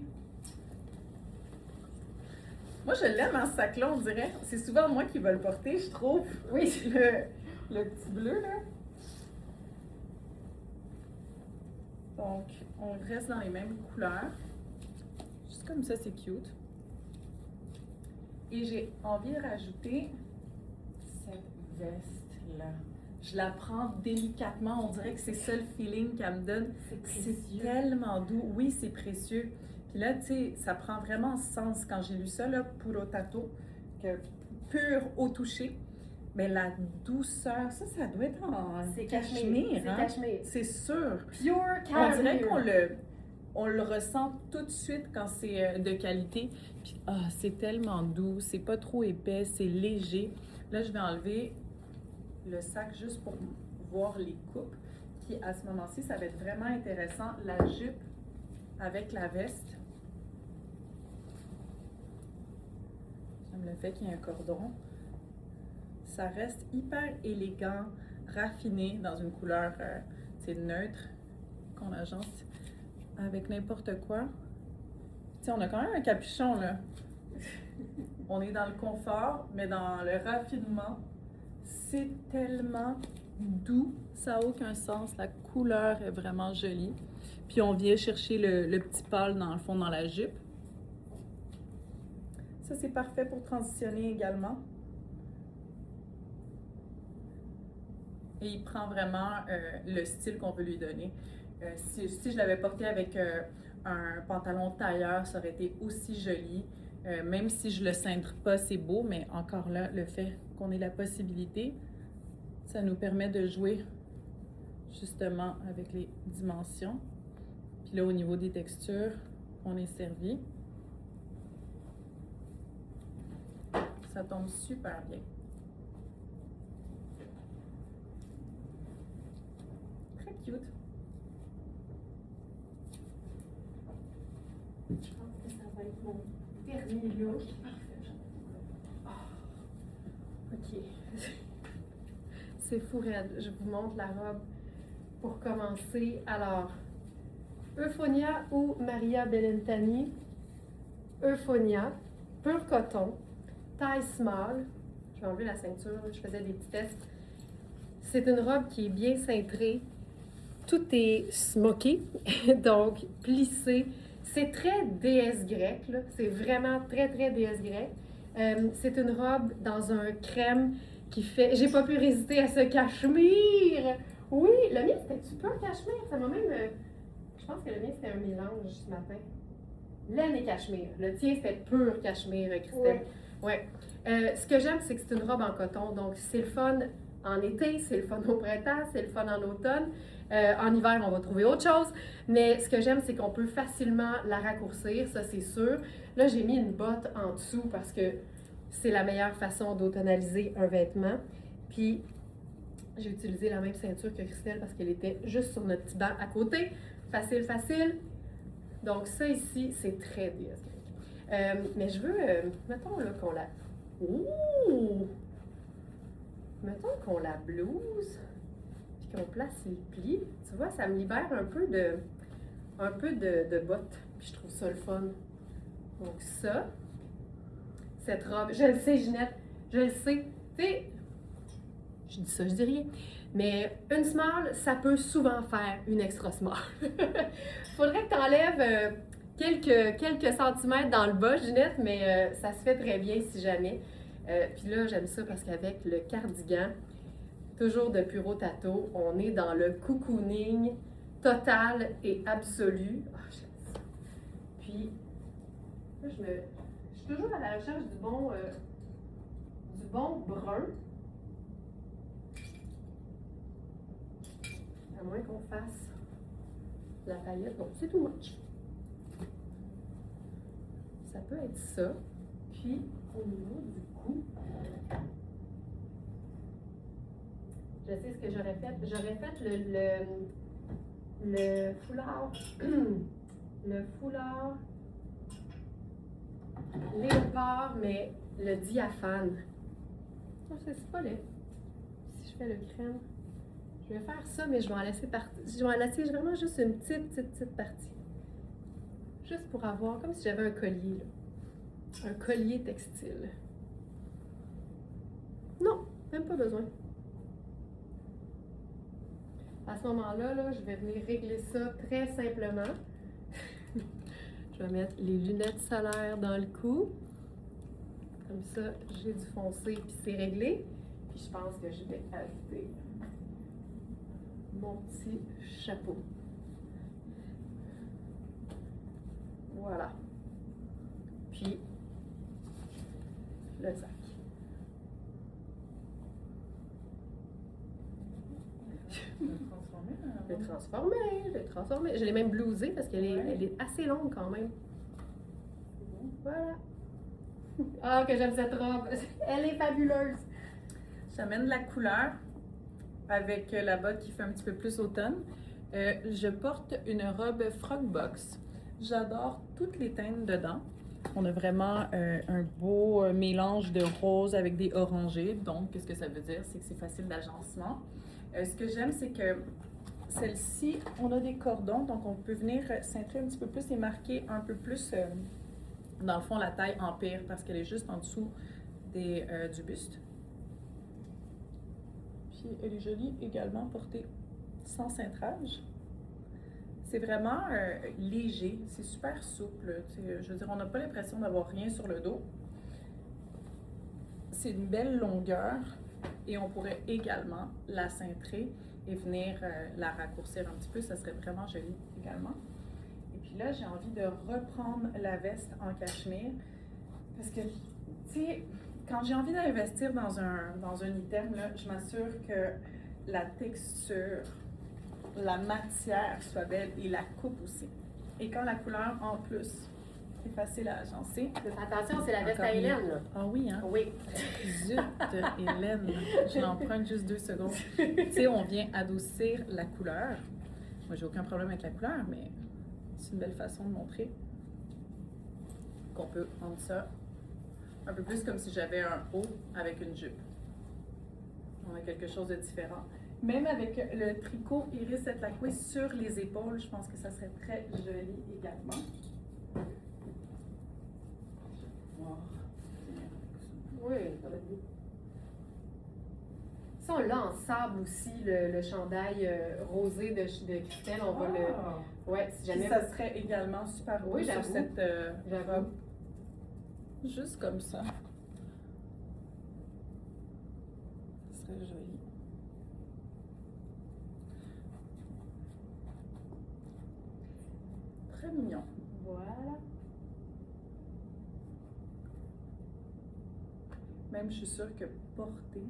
Moi, je l'aime, hein, ce sac-là, on dirait. C'est souvent moi qui vais le porter, je trouve. Oui, le petit bleu, là. Donc, on reste dans les mêmes couleurs. Juste comme ça, c'est cute. Et j'ai envie de rajouter cette veste-là. Je la prends délicatement. On dirait que c'est ça le feeling qu'elle me donne. C'est tellement doux. Oui, c'est précieux. Puis là, tu sais, ça prend vraiment sens quand j'ai lu ça, là, Puro Tato, que pur au toucher. Mais la douceur, ça doit être en cachemire. C'est hein? cachemire. C'est sûr. Pure On dirait cashmere. qu'on on le ressent tout de suite quand c'est de qualité. Puis, c'est tellement doux, c'est pas trop épais, c'est léger. Là, je vais enlever le sac juste pour voir les coupes. Puis, à ce moment-ci, ça va être vraiment intéressant, la jupe avec la veste. J'aime le fait qu'il y ait un cordon. Ça reste hyper élégant, raffiné dans une couleur neutre qu'on agence avec n'importe quoi. T'sais, on a quand même un capuchon là. On est dans le confort, mais dans le raffinement. C'est tellement doux, ça n'a aucun sens. La couleur est vraiment jolie. Puis on vient chercher le petit pâle dans le fond dans la jupe. Ça, c'est parfait pour transitionner également. Et il prend vraiment le style qu'on veut lui donner. Si je l'avais porté avec un pantalon tailleur, ça aurait été aussi joli. Même si je le cintre pas, c'est beau, mais encore là, le fait qu'on ait la possibilité, ça nous permet de jouer justement avec les dimensions. Puis là, au niveau des textures, on est servi. Ça tombe super bien. Très cute. Je pense que ça va être mon dernier look. Ok. C'est fou raide. Je vous montre la robe pour commencer. Alors, Euphonia ou Maria Bellentani. Euphonia, pur coton, taille small. Je vais enlever la ceinture, je faisais des petits tests. C'est une robe qui est bien cintrée. Tout est smoké, donc plissé. C'est très déesse grecque, là. C'est vraiment très, très déesse grecque. C'est une robe dans un crème qui fait... J'ai pas pu résister à ce cachemire! Oui, le mien, c'était-tu pur cachemire? Ça m'a même... Je pense que le mien, c'était un mélange ce matin. Laine et cachemire. Le tien, c'était pur cachemire, Christelle. Ouais. Ce que j'aime, c'est que c'est une robe en coton. Donc, c'est le fun en été, c'est le fun au printemps, c'est le fun en automne. En hiver, on va trouver autre chose. Mais ce que j'aime, c'est qu'on peut facilement la raccourcir, ça c'est sûr. Là, j'ai mis une botte en dessous parce que c'est la meilleure façon d'automnaliser un vêtement. Puis, j'ai utilisé la même ceinture que Christelle parce qu'elle était juste sur notre petit banc à côté. Facile, facile. Donc ça ici, c'est très déesse grecque. Mais je veux, mettons là qu'on la... Ouh! Mettons qu'on la blouse, puis qu'on place les plis. Tu vois, ça me libère un peu de bottes. Puis je trouve ça le fun. Donc ça, cette robe, je le sais Ginette, je le sais. Tu sais, je dis ça, je dis rien. Mais une small, ça peut souvent faire une extra small. Faudrait que tu enlèves quelques centimètres dans le bas, Ginette, mais ça se fait très bien si jamais. Puis là, j'aime ça parce qu'avec le cardigan, toujours de Puro Tato, on est dans le cocooning total et absolu. Oh, j'aime ça. Puis, là, je suis toujours à la recherche du bon brun. À moins qu'on fasse la paillette. Donc, c'est tout much. Ça peut être ça. Puis, au niveau du cou, je sais ce que j'aurais fait. J'aurais fait le foulard, le foulard léopard, mais le diaphane. Non, c'est pas laid. Si je fais le crème, je vais faire ça, mais je vais en laisser je vais en laisser vraiment juste une petite partie. Juste pour avoir, comme si j'avais un collier, là. Un collier textile. Non, même pas besoin. À ce moment-là, là, je vais venir régler ça très simplement. Je vais mettre les lunettes solaires dans le cou. Comme ça, j'ai du foncé puis c'est réglé. Puis je pense que je vais ajouter mon petit chapeau. Voilà. Puis le sac. Le transformée. Je l'ai même blousée parce qu'elle est, Ouais. elle est assez longue quand même. Voilà. Ah, que j'aime cette robe. Elle est fabuleuse. J'amène de la couleur avec la botte qui fait un petit peu plus automne. Je porte une robe Frogbox. J'adore toutes les teintes dedans. On a vraiment un beau mélange de rose avec des orangés. Donc, qu'est-ce que ça veut dire? C'est que c'est facile d'agencement. Ce que j'aime, c'est que celle-ci, on a des cordons, donc on peut venir cintrer un petit peu plus et marquer un peu plus, dans le fond, la taille Empire, parce qu'elle est juste en dessous du buste. Puis elle est jolie également portée sans cintrage. C'est vraiment léger, c'est super souple. Je veux dire, on n'a pas l'impression d'avoir rien sur le dos. C'est une belle longueur et on pourrait également la cintrer et venir la raccourcir un petit peu. Ça serait vraiment joli également. Et puis là, j'ai envie de reprendre la veste en cachemire parce que, tu sais, quand j'ai envie d'investir dans un item, là, je m'assure que la texture, la matière soit belle et la coupe aussi. Et quand la couleur, en plus, est facile à agencer. Attention, c'est la veste à Encore mieux. Hélène, là. Ah oui, hein? Oui. Zut, Hélène, je l'emprunte juste 2 secondes. Tu sais, on vient adoucir la couleur. Moi, j'ai aucun problème avec la couleur, mais c'est une belle façon de montrer qu'on peut rendre ça un peu plus comme si j'avais un haut avec une jupe. On a quelque chose de différent. Même avec le tricot Iris et Lacoué sur les épaules, je pense que ça serait très joli également. Wow. Oui, ça va être beau. Ça, on l'a en sable aussi, le chandail rosé de Christelle. On va le. Ouais, si Puis jamais. ça serait également super beau Oui, sur j'avoue. cette J'avoue. robe. Juste comme ça. Ce serait joli. Très mignon. Voilà. Même, je suis sûre que porter,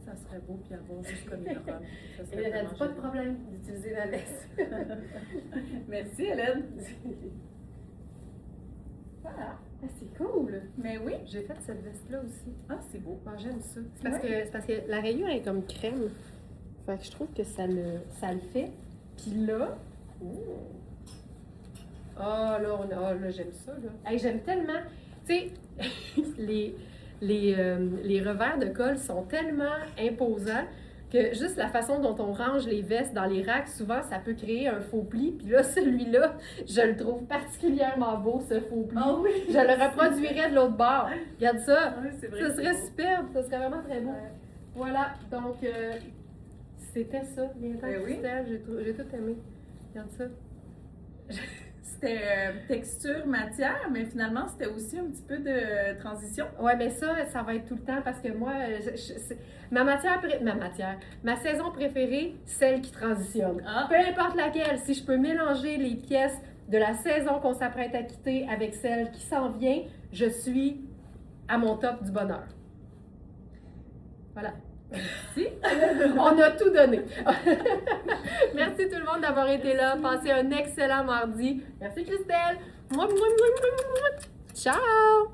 ça serait beau, puis avoir juste comme une robe. Ça serait Hélène a vraiment dit pas de joli. problème d'utiliser la veste. Merci, Hélène. Voilà. Ah, c'est cool! Mais oui. J'ai fait cette veste-là aussi. Ah, c'est beau. Ah, j'aime ça. C'est Ouais. parce que la rayure est comme crème. Fait que je trouve que ça le fait. Puis là. Ah, là, là, j'aime ça, là. Hey, j'aime tellement. Tu sais, les revers de colle sont tellement imposants que juste la façon dont on range les vestes dans les racks, souvent, ça peut créer un faux pli. Puis là, celui-là, je le trouve particulièrement beau, ce faux pli. Ah oui. Je le reproduirais de l'autre bord. Regarde ça. Ah oui, c'est vrai. Ça que serait c'est beau. superbe, ça serait vraiment très beau. Ouais. Voilà, donc c'était ça. Bien Ben oui. Christelle, j'ai tout aimé. Regarde ça. C'était texture, matière, mais finalement, c'était aussi un petit peu de transition. Ouais, mais ça va être tout le temps parce que moi, ma saison préférée, celle qui transitionne. Ah. Peu importe laquelle, si je peux mélanger les pièces de la saison qu'on s'apprête à quitter avec celle qui s'en vient, je suis à mon top du bonheur. Voilà. Merci. On a tout donné. Merci tout le monde d'avoir été là. Passez un excellent mardi. Merci Christelle. Ciao!